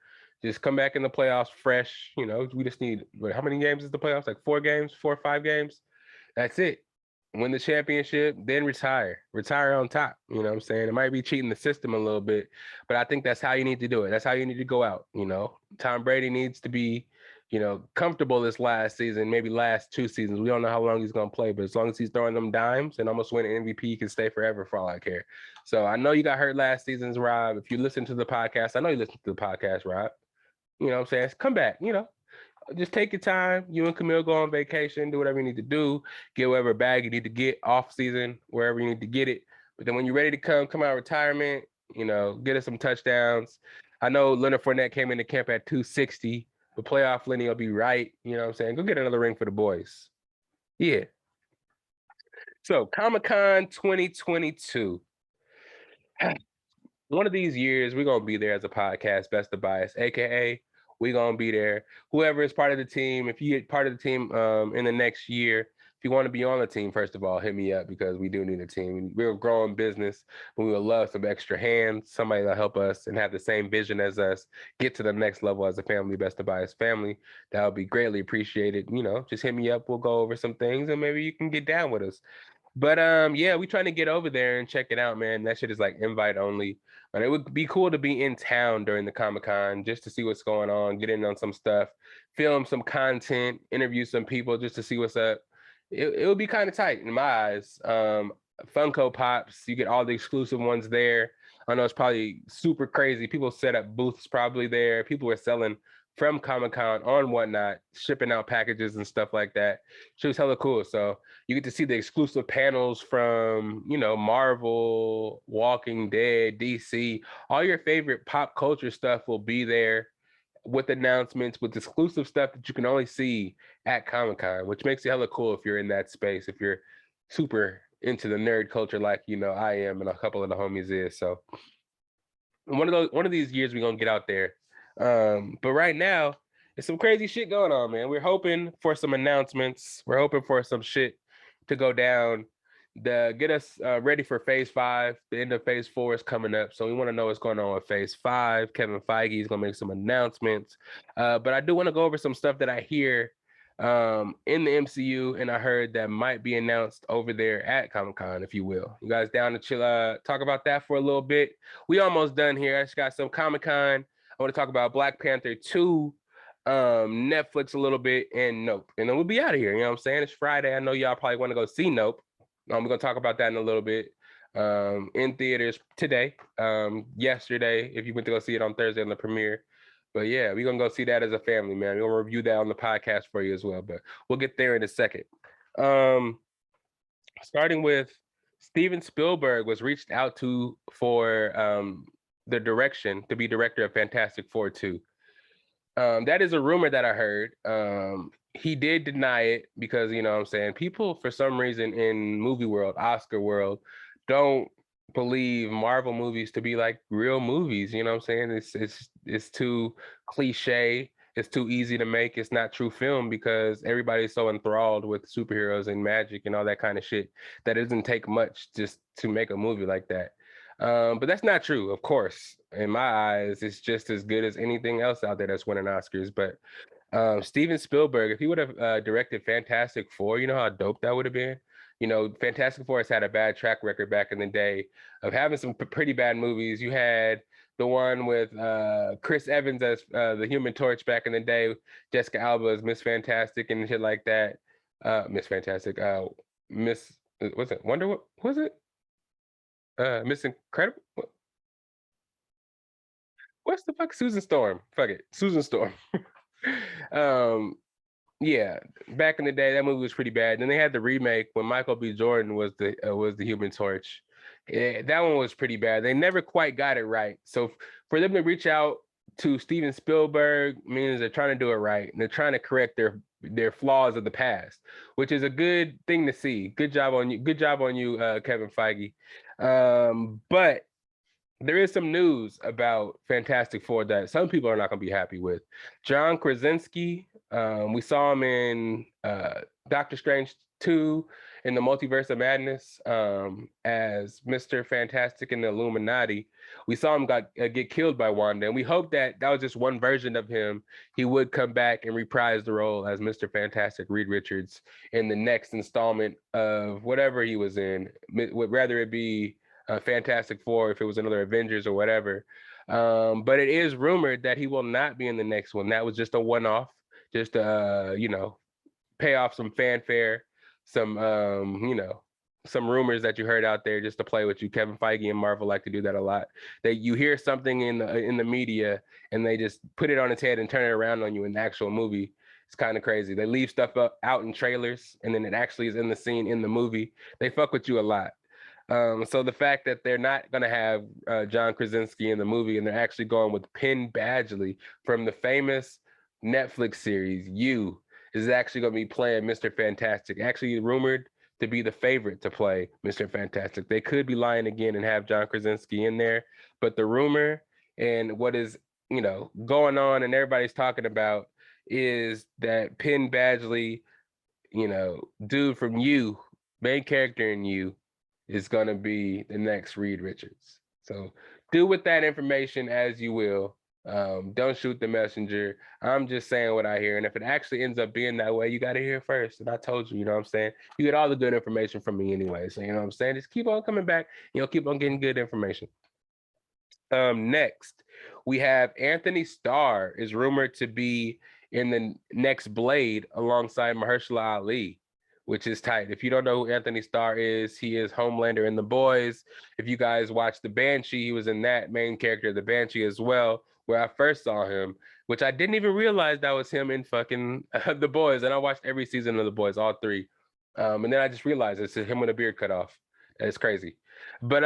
Just come back in the playoffs fresh. We just need, how many games is the playoffs? Like 4 games, 4 or 5 games? That's it. win the championship, then retire on top. You know what I'm saying? It might be cheating the system a little bit, but I think that's how you need to do it. That's how you need to go out. You know, Tom Brady needs to be, you know, comfortable this last season, maybe last 2 seasons. We don't know how long he's going to play, but as long as he's throwing them dimes and almost winning MVP, he can stay forever for all I care. So I know you got hurt last season's Rob. If you listen to the podcast, I know you listen to the podcast, Rob. You know what I'm saying? Come back, you know. Just take your time. You and Camille go on vacation, do whatever you need to do, get whatever bag you need to get off season, wherever you need to get it. But then when you're ready to come out of retirement, you know, get us some touchdowns. I know Leonard Fournette came into camp at 260, but playoff Lenny will be right. You know what I'm saying? Go get another ring for the boys. Yeah. So Comic-Con 2022. One of these years, we're going to be there as a podcast, Best of Bias, aka we're going to be there. Whoever is part of the team, if you get part of the team in the next year, if you want to be on the team, first of all, hit me up because we do need a team. We're a growing business, but we would love some extra hands, somebody to help us and have the same vision as us, get to the next level as a family, Best of Bias family. That would be greatly appreciated. You know, just hit me up. We'll go over some things and maybe you can get down with us. But yeah, we trying to get over there and check it out, man. That shit is like invite only. But it would be cool to be in town during the Comic-Con just to see what's going on, get in on some stuff, film some content, interview some people just to see what's up. It would be kind of tight in my eyes. Funko Pops, you get all the exclusive ones there. I know it's probably super crazy. People set up booths probably there. People were selling from Comic-Con on whatnot, shipping out packages and stuff like that. She was hella cool. So you get to see the exclusive panels from, you know, Marvel, Walking Dead, DC, all your favorite pop culture stuff will be there with announcements, with exclusive stuff that you can only see at Comic-Con, which makes it hella cool if you're in that space, if you're super into the nerd culture like, you know, I am and a couple of the homies is. So one of these years we're going to get out there. But right now, there's some crazy shit going on, man. We're hoping for some announcements. We're hoping for some shit to go down, get us ready for phase 5. The end of phase 4 is coming up. So we want to know what's going on with phase 5. Kevin Feige is going to make some announcements. But I do want to go over some stuff that I hear in the MCU and I heard that might be announced over there at Comic-Con, if you will. You guys down to chill, talk about that for a little bit? We almost done here. I just got some Comic-Con. I want to talk about Black Panther 2, Netflix a little bit, and Nope. And then we'll be out of here. You know what I'm saying? It's Friday. I know y'all probably want to go see Nope. We're going to talk about that in a little bit. In theaters today, yesterday, if you went to go see it on Thursday on the premiere. But yeah, we're going to go see that as a family, man. We're going to review that on the podcast for you as well. But we'll get there in a second. Starting with Steven Spielberg was reached out to for the direction to be director of Fantastic Four 2. That is a rumor that I heard. He did deny it because, you know what I'm saying, people for some reason in movie world, Oscar world, don't believe Marvel movies to be like real movies. You know what I'm saying? It's too cliche. It's too easy to make. It's not true film because everybody's so enthralled with superheroes and magic and all that kind of shit that it doesn't take much just to make a movie like that. But that's not true, of course. In my eyes, it's just as good as anything else out there that's winning Oscars. But Steven Spielberg, if he would have directed Fantastic Four, you know how dope that would have been? You know, Fantastic Four has had a bad track record back in the day of having some pretty bad movies. You had the one with Chris Evans as the Human Torch back in the day, Jessica Alba as Miss Fantastic and shit like that. Miss Fantastic, Miss, was it Wonder, what was it? Miss Incredible? What's the fuck? Susan Storm. Fuck it. Susan Storm. Yeah, back in the day, that movie was pretty bad. Then they had the remake when Michael B. Jordan was the Human Torch. Yeah, that one was pretty bad. They never quite got it right. So for them to reach out to Steven Spielberg means they're trying to do it right and they're trying to correct their flaws of the past, which is a good thing to see. Good job on you. Good job on you, Kevin Feige. But there is some news about Fantastic Four that some people are not going to be happy with. John Krasinski, we saw him in Doctor Strange 2 in the Multiverse of Madness as Mr. Fantastic in the Illuminati. We saw him get killed by Wanda, and we hope that that was just one version of him. He would come back and reprise the role as Mr. Fantastic Reed Richards in the next installment of whatever he was in, whether it be Fantastic Four, if it was another Avengers or whatever. But it is rumored that he will not be in the next one. That was just a one-off, just pay off some fanfare, some some rumors that you heard out there just to play with you. Kevin Feige and Marvel like to do that a lot. That you hear something in the media and they just put it on its head and turn it around on you in the actual movie. It's kind of crazy. They leave stuff out in trailers and then it actually is in the scene in the movie. They fuck with you a lot. So the fact that they're not going to have John Krasinski in the movie and they're actually going with Penn Badgley from the famous Netflix series You is actually going to be playing Mr. Fantastic. Actually rumored to be the favorite to play Mr. Fantastic. They could be lying again and have John Krasinski in there, but the rumor and what is going on and everybody's talking about is that Penn Badgley, dude from You, main character in You, is going to be the next Reed Richards. So do with that information as you will. Don't shoot the messenger. I'm just saying what I hear. And if it actually ends up being that way, you got to hear it first. And I told you, you know what I'm saying? You get all the good information from me anyway. So, you know what I'm saying? Just keep on coming back. Keep on getting good information. Next, we have Anthony Starr is rumored to be in the next Blade alongside Mahershala Ali, which is tight. If you don't know who Anthony Starr is, he is Homelander in The Boys. If you guys watch The Banshee, he was in that main character, The Banshee as well, where I first saw him, which I didn't even realize that was him in fucking The Boys. And I watched every season of The Boys, all three. And then I just realized it's him with a beard cut off. It's crazy. But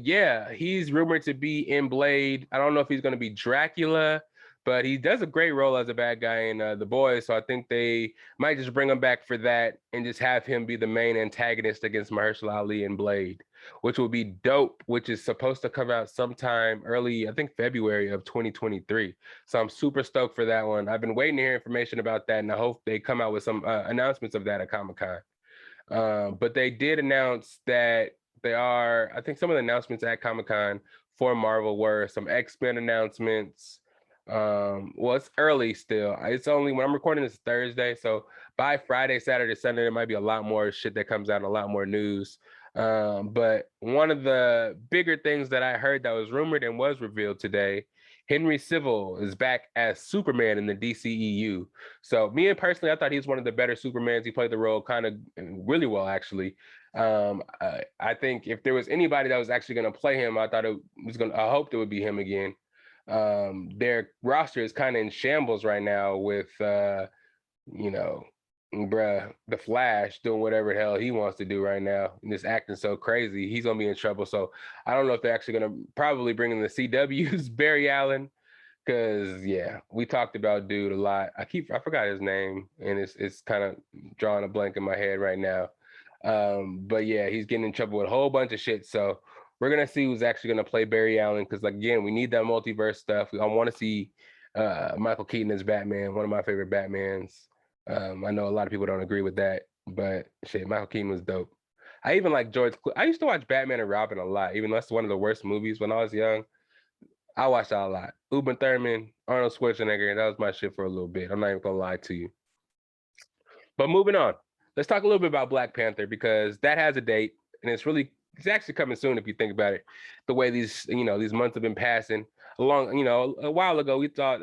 yeah, he's rumored to be in Blade. I don't know if he's going to be Dracula, but he does a great role as a bad guy in The Boys. So I think they might just bring him back for that and just have him be the main antagonist against Mahershala Ali in Blade, which will be dope, which is supposed to come out sometime early, I think February of 2023. So I'm super stoked for that one. I've been waiting to hear information about that, and I hope they come out with some announcements of that at Comic-Con. But they did announce that I think some of the announcements at Comic-Con for Marvel were some X-Men announcements. Well, it's early still. It's only when I'm recording this Thursday, so by Friday, Saturday, Sunday, there might be a lot more shit that comes out and a lot more news. But one of the bigger things that I heard that was rumored and was revealed today, Henry Cavill is back as Superman in the DCEU. So me personally, I thought he was one of the better Supermans. He played the role kind of really well, actually. I think if there was anybody that was actually going to play him, I hoped it would be him again. Their roster is kind of in shambles right now with the Flash doing whatever the hell he wants to do right now and just acting so crazy. He's gonna be in trouble. So I don't know if they're actually gonna probably bring in the CW's Barry Allen, because yeah, we talked about dude a lot. I forgot his name and it's kind of drawing a blank in my head right now. But yeah, he's getting in trouble with a whole bunch of shit. So we're gonna see who's actually gonna play Barry Allen, because again, we need that multiverse stuff. I want to see Michael Keaton as Batman, one of my favorite Batmans. I know a lot of people don't agree with that, but shit, Michael Keaton was dope. I even like I used to watch Batman and Robin a lot, even though that's one of the worst movies when I was young. I watched that a lot. Uma Thurman, Arnold Schwarzenegger, that was my shit for a little bit. I'm not even gonna lie to you. But moving on, let's talk a little bit about Black Panther, because that has a date, and it's actually coming soon if you think about it. The way these months have been passing along. A while ago we thought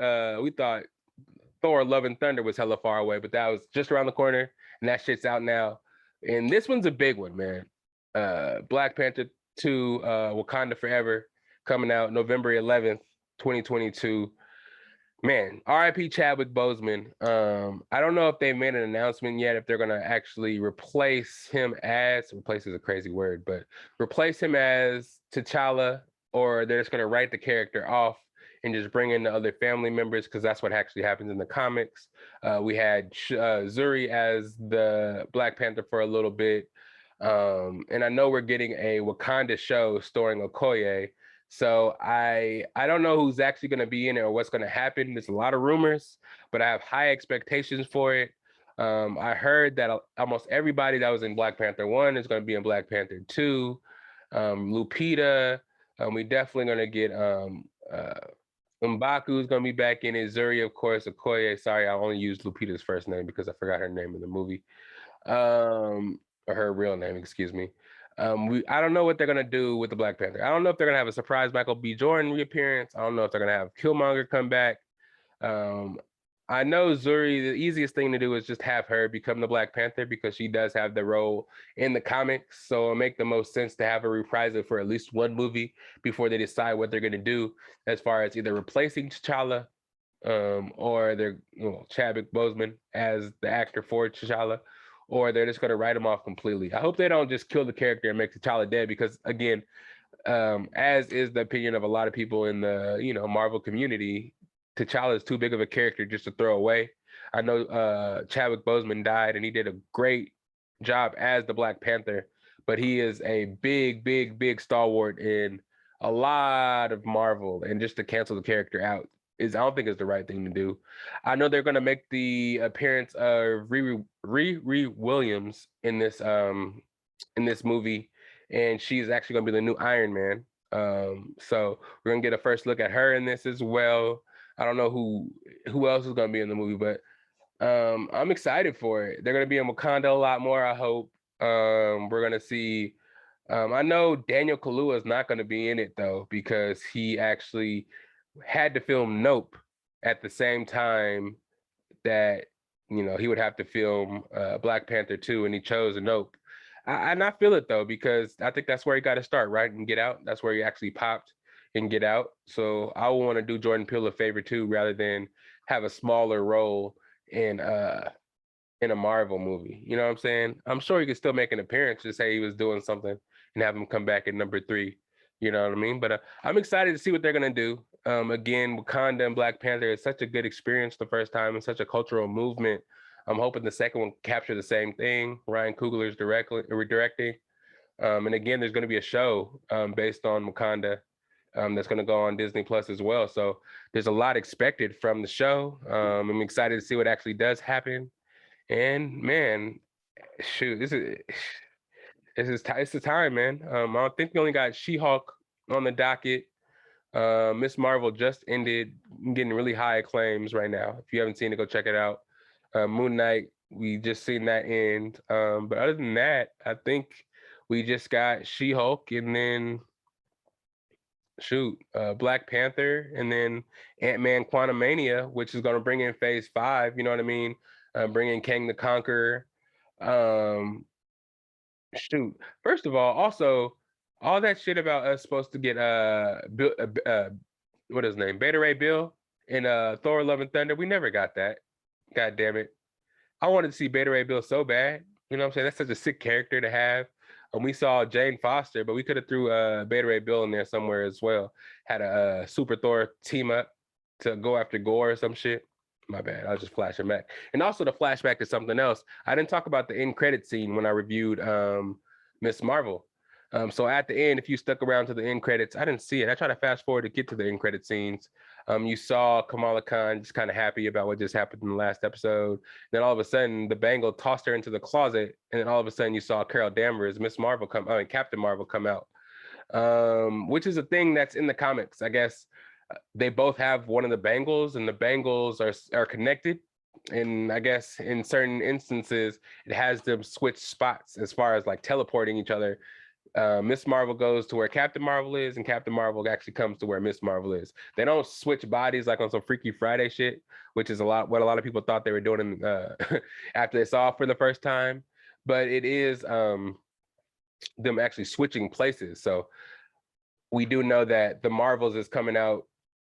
Thor: Love and Thunder was hella far away, but that was just around the corner, and that shit's out now. And this one's a big one, man. Black Panther 2, Wakanda Forever, coming out November 11th, 2022. Man, R.I.P. Chadwick Boseman. I don't know if they made an announcement yet, if they're going to actually replace him as a crazy word, but replace him as T'Challa, or they're just going to write the character off and just bring in the other family members, because that's what actually happens in the comics. We had Zuri as the Black Panther for a little bit. And I know we're getting a Wakanda show starring Okoye. So I don't know who's actually going to be in it or what's going to happen. There's a lot of rumors, but I have high expectations for it. I heard that almost everybody that was in Black Panther 1 is going to be in Black Panther 2. Lupita, we definitely going to get M'Baku is going to be back in it. Zuri, of course. Okoye, sorry, I only used Lupita's first name because I forgot her name in the movie. Or her real name, excuse me. I don't know what they're gonna do with the Black Panther. I don't know if they're gonna have a surprise Michael B. Jordan reappearance. I don't know if they're gonna have Killmonger come back. I know Zuri, the easiest thing to do is just have her become the Black Panther because she does have the role in the comics. So it'll make the most sense to have her reprise it for at least one movie before they decide what they're gonna do as far as either replacing T'Challa or they're Chadwick Boseman as the actor for T'Challa, or they're just going to write him off completely. I hope they don't just kill the character and make T'Challa dead because, again, as is the opinion of a lot of people in the Marvel community, T'Challa is too big of a character just to throw away. I know Chadwick Boseman died and he did a great job as the Black Panther, but he is a big stalwart in a lot of Marvel, and just to cancel the character out I don't think is the right thing to do. I know they're going to make the appearance of Riri Williams in this movie, and she's actually going to be the new Iron Man. So we're going to get a first look at her in this as well. I don't know who else is going to be in the movie, but I'm excited for it. They're going to be in Wakanda a lot more, I hope. We're going to see I know Daniel Kaluuya is not going to be in it though, because he actually had to film Nope at the same time that he would have to film Black Panther 2, and he chose Nope. I not feel it though, because I think that's where he got to start, right? And Get Out. That's where he actually popped and Get Out. So I want to do Jordan Peele a favor too, rather than have a smaller role in a Marvel movie. You know what I'm saying? I'm sure he could still make an appearance, just say he was doing something and have him come back at number 3. You know what I mean? But I'm excited to see what they're going to do. Again, Wakanda and Black Panther is such a good experience the first time and such a cultural movement. I'm hoping the second one capture the same thing. Ryan Coogler's directing. And again, there's going to be a show based on Wakanda that's going to go on Disney Plus as well. So there's a lot expected from the show. I'm excited to see what actually does happen. And man, shoot, it's the time, man. I think we only got She-Hulk on the docket. Miss Marvel just ended, getting really high acclaims right now. If you haven't seen it, go check it out. Moon Knight, we just seen that end. But other than that, I think we just got She-Hulk, and then Black Panther, and then Ant-Man Quantumania, which is going to bring in Phase 5. You know what I mean? Bring in Kang the Conqueror. First of all, also all that shit about us supposed to get what is his name, Beta Ray Bill in Thor: Love and Thunder. We never got that. God damn it! I wanted to see Beta Ray Bill so bad. You know what I'm saying? That's such a sick character to have. And we saw Jane Foster, but we could have threw Beta Ray Bill in there somewhere as well. Had a Super Thor team up to go after Gore or some shit. My bad. I was just flashing back. And also the flashback to something else. I didn't talk about the end credit scene when I reviewed Miss Marvel. So at the end, if you stuck around to the end credits, I didn't see it. I tried to fast forward to get to the end credit scenes. You saw Kamala Khan just kind of happy about what just happened in the last episode. Then all of a sudden, the Bengal tossed her into the closet, and then all of a sudden, you saw Carol Danvers, Captain Marvel come out, which is a thing that's in the comics. I guess they both have one of the bangles, and the bangles are connected. And I guess in certain instances, it has them switch spots as far as like teleporting each other. Miss Marvel goes to where Captain Marvel is, and Captain Marvel actually comes to where Miss Marvel is. They don't switch bodies like on some Freaky Friday shit, which is what a lot of people thought they were doing after they saw it for the first time. But it is them actually switching places. So we do know that the Marvels is coming out,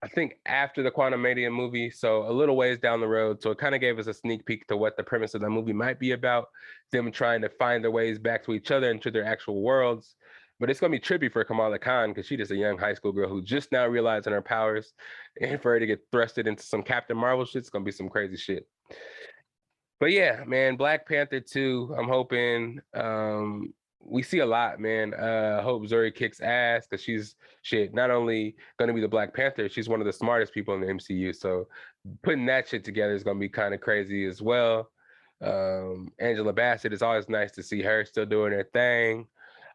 I think, after the Quantumania movie, so a little ways down the road. So it kind of gave us a sneak peek to what the premise of the movie might be about, them trying to find their ways back to each other and to their actual worlds. But it's going to be trippy for Kamala Khan because she's just a young high school girl who just now realizing her powers, and for her to get thrusted into some Captain Marvel shit, it's going to be some crazy shit. But yeah, man, Black Panther 2, I'm hoping we see a lot, man. I hope Zuri kicks ass because she's not only going to be the Black Panther, she's one of the smartest people in the MCU. So putting that shit together is going to be kind of crazy as well. Angela Bassett. It's always nice to see her still doing her thing.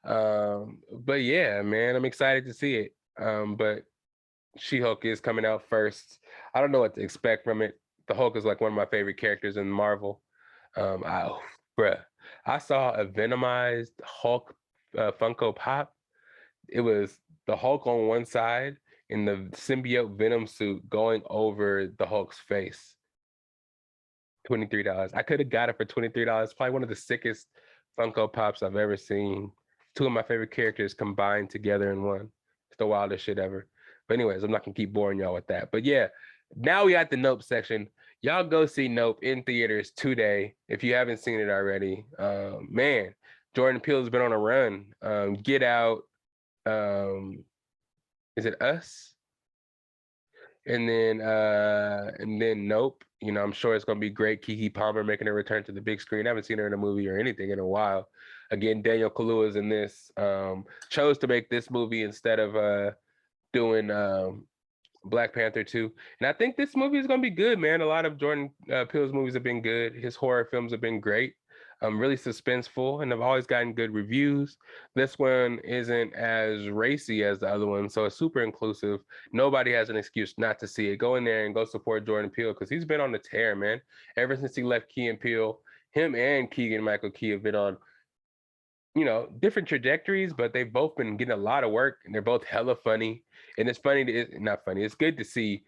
But yeah, man, I'm excited to see it. But She-Hulk is coming out first. I don't know what to expect from it. The Hulk is like one of my favorite characters in Marvel. Bruh, I saw a Venomized Hulk Funko Pop. It was the Hulk on one side and the symbiote Venom suit going over the Hulk's face. $23. I could have got it for $23. Probably one of the sickest Funko Pops I've ever seen. Two of my favorite characters combined together in one. It's the wildest shit ever. But anyways, I'm not gonna keep boring y'all with that. But yeah, now we got the Nope section. Y'all go see Nope in theaters today if you haven't seen it already. Man, Jordan Peele's been on a run. Get Out. Is it Us? And then Nope. You know, I'm sure it's gonna be great. Keke Palmer making a return to the big screen. I haven't seen her in a movie or anything in a while. Again, Daniel Kaluuya's in this. Chose to make this movie instead of doing Black Panther 2. And I think this movie is gonna be good, man. A lot of Jordan Peele's movies have been good. His horror films have been great. Really suspenseful, and I've always gotten good reviews. This one isn't as racy as the other one, so it's super inclusive. Nobody has an excuse not to see it. Go in there and go support Jordan Peele because he's been on the tear, man. Ever since he left Key and Peele, him and Keegan Michael Key have been on, you know, different trajectories, but they've both been getting a lot of work, and they're both hella funny. And it's funny, not funny. It's good to see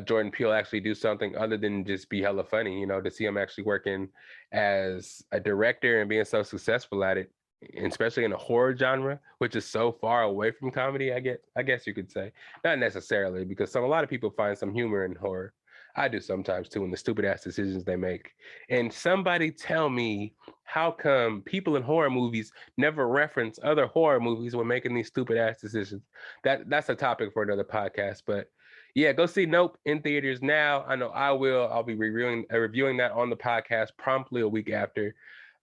Jordan Peele actually do something other than just be hella funny, you know, to see him actually working as a director and being so successful at it, and especially in a horror genre, which is so far away from comedy, I guess you could say. Not necessarily, because a lot of people find some humor in horror. I do sometimes too, in the stupid ass decisions they make. And somebody tell me, how come people in horror movies never reference other horror movies when making these stupid ass decisions? That's a topic for another podcast, but yeah, go see Nope in theaters now. I know I will. I'll be reviewing that on the podcast promptly a week after.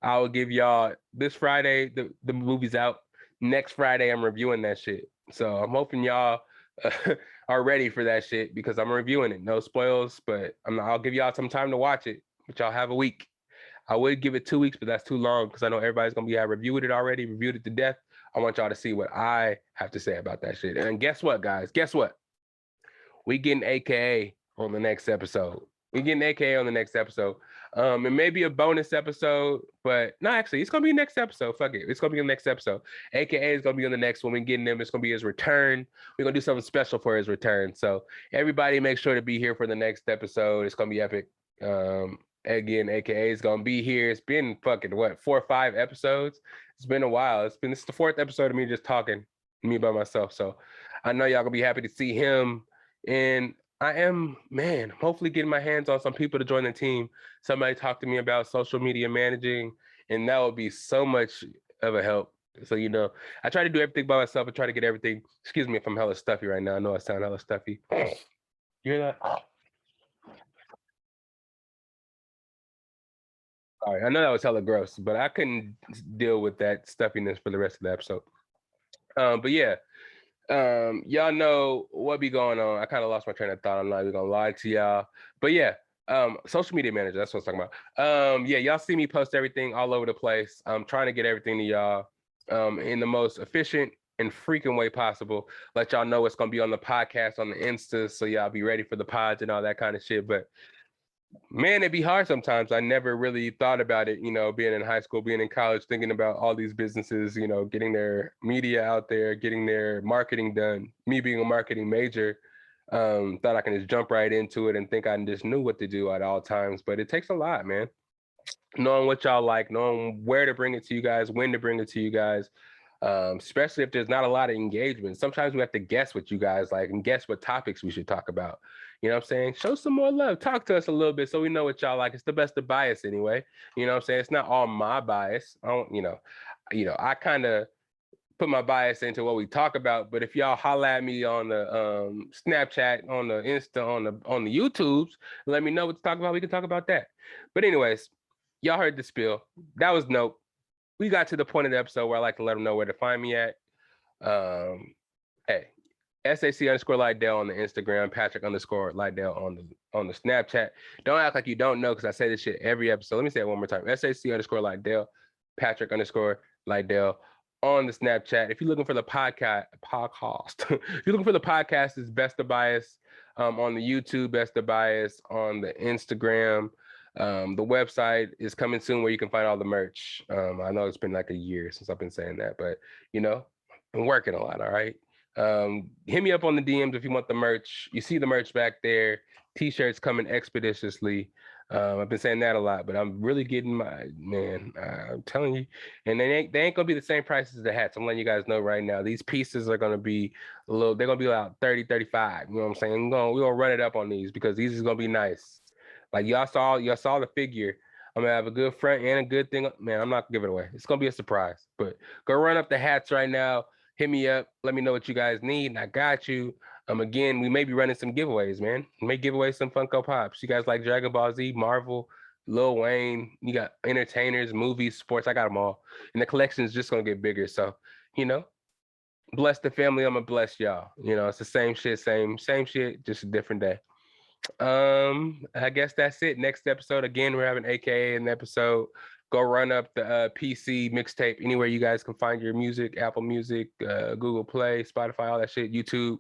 I will give y'all this Friday, the movie's out. Next Friday, I'm reviewing that shit. So I'm hoping y'all are ready for that shit because I'm reviewing it. No spoils, but I'll give y'all some time to watch it, but y'all have a week. I would give it 2 weeks, but that's too long because I know everybody's going to be, I reviewed it already, reviewed it to death. I want y'all to see what I have to say about that shit. And guess what, guys? Guess what? We getting AKA on the next episode. We getting AKA on the next episode. It may be a bonus episode, but no, actually, it's gonna be next episode. Fuck it, it's gonna be the next episode. AKA is gonna be on the next one. We getting him. It's gonna be his return. We're gonna do something special for his return. So everybody, make sure to be here for the next episode. It's gonna be epic. Again, AKA is gonna be here. It's been fucking what, 4 or 5 episodes. It's been a while. This is the 4th episode of me just talking, me by myself. So I know y'all gonna be happy to see him. And I am, man, hopefully getting my hands on some people to join the team. Somebody talked to me about social media managing, and that would be so much of a help. So, you know, I try to do everything by myself. I try to get everything. Excuse me if I'm hella stuffy right now. I know I sound hella stuffy. You hear that? Sorry, I know that was hella gross, but I couldn't deal with that stuffiness for the rest of the episode. But yeah. Y'all know what be going on. I kind of lost my train of thought. I'm not even gonna lie to y'all, but yeah, social media manager, that's what I'm talking about. Yeah, y'all see me post everything all over the place. I'm trying to get everything to y'all in the most efficient and freaking way possible. Let y'all know what's gonna be on the podcast, on the Insta, so y'all be ready for the pods and all that kind of shit. But man, it'd be hard sometimes. I never really thought about it, you know, being in high school, being in college, thinking about all these businesses, you know, getting their media out there, getting their marketing done. Me being a marketing major, thought I can just jump right into it and think I just knew what to do at all times. But it takes a lot, man. Knowing what y'all like, knowing where to bring it to you guys, when to bring it to you guys, especially if there's not a lot of engagement. Sometimes we have to guess what you guys like and guess what topics we should talk about. You know what I'm saying? Show some more love. Talk to us a little bit so we know what y'all like. It's the best of bias anyway. You know what I'm saying? It's not all my bias. I don't, I kind of put my bias into what we talk about. But if y'all holla at me on the Snapchat, on the Insta, on the YouTubes, let me know what to talk about. We can talk about that. But anyways, y'all heard the spiel. That was Nope. We got to the point of the episode where I like to let them know where to find me at. Hey, SAC_Lydell on the Instagram, Patrick_Lydell on the Snapchat. Don't act like you don't know, because I say this shit every episode. Let me say it one more time. SAC_Lydell, Patrick_Lydell on the Snapchat. If you're looking for the podcast, if you're looking for the podcast, it's Best of Bias on the YouTube, Best of Bias on the Instagram. The website is coming soon, where you can find all the merch. I know it's been like a year since I've been saying that, but I'm working a lot. All right. Hit me up on the DMs if you want the merch. You see the merch back there. T-shirts coming expeditiously. I've been saying that a lot, but I'm really getting I'm telling you, and they ain't gonna be the same prices as the hats. I'm letting you guys know right now. These pieces are gonna be they're gonna be about 30, 35. You know what I'm saying? We're gonna run it up on these, because these is gonna be nice. Like y'all saw the figure. I'm gonna have a good front and a good thing. Man, I'm not gonna give it away. It's gonna be a surprise. But go run up the hats right now. Hit me up. Let me know what you guys need, and I got you. Again, we may be running some giveaways, man. We may give away some Funko Pops. You guys like Dragon Ball Z, Marvel, Lil Wayne. You got entertainers, movies, sports. I got them all. And the collection is just gonna get bigger. So, bless the family. I'm gonna bless y'all. It's the same shit, same shit, just a different day. I guess that's it. Next episode, again, we're having AKA in the episode. Go run up the PC mixtape anywhere you guys can find your music, Apple Music, Google Play, Spotify, all that shit, YouTube.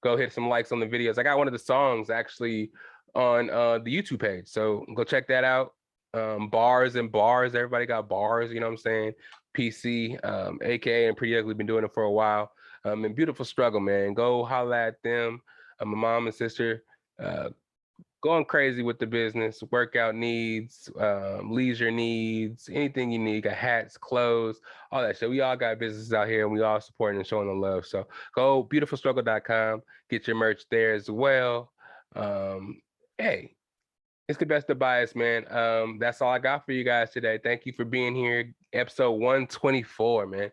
Go hit some likes on the videos. I got one of the songs actually on the YouTube page, so go check that out. Bars and bars, everybody got bars, you know what I'm saying? PC, AKA and Pretty Ugly, been doing it for a while. And Beautiful Struggle, man. Go holla at them. My mom and sister, going crazy with the business, workout needs, leisure needs, anything you need. Got hats, clothes, all that shit. We all got businesses out here, and we all supporting and showing the love. So go beautifulstruggle.com, get your merch there as well. Hey, it's the Best of Bias, man. That's all I got for you guys today. Thank you for being here. Episode 124, man.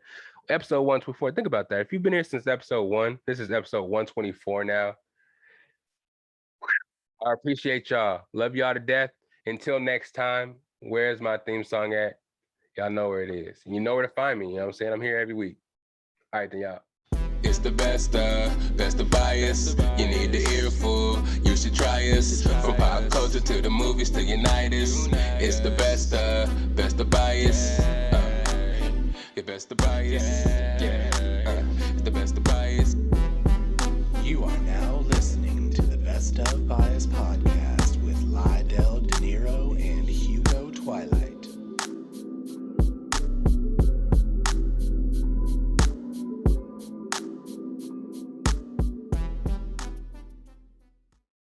Episode 124. Think about that. If you've been here since episode 1, this is episode 124 now. I appreciate y'all. Love y'all to death. Until next time, where's my theme song at? Y'all know where it is. You know where to find me. You know what I'm saying? I'm here every week. All right, then, y'all. It's the best of Bias. You need the earful, you should try us. From pop culture to the movies to unite us. It's the best of Bias. Your best of Bias. Yeah, it's the best of Bias.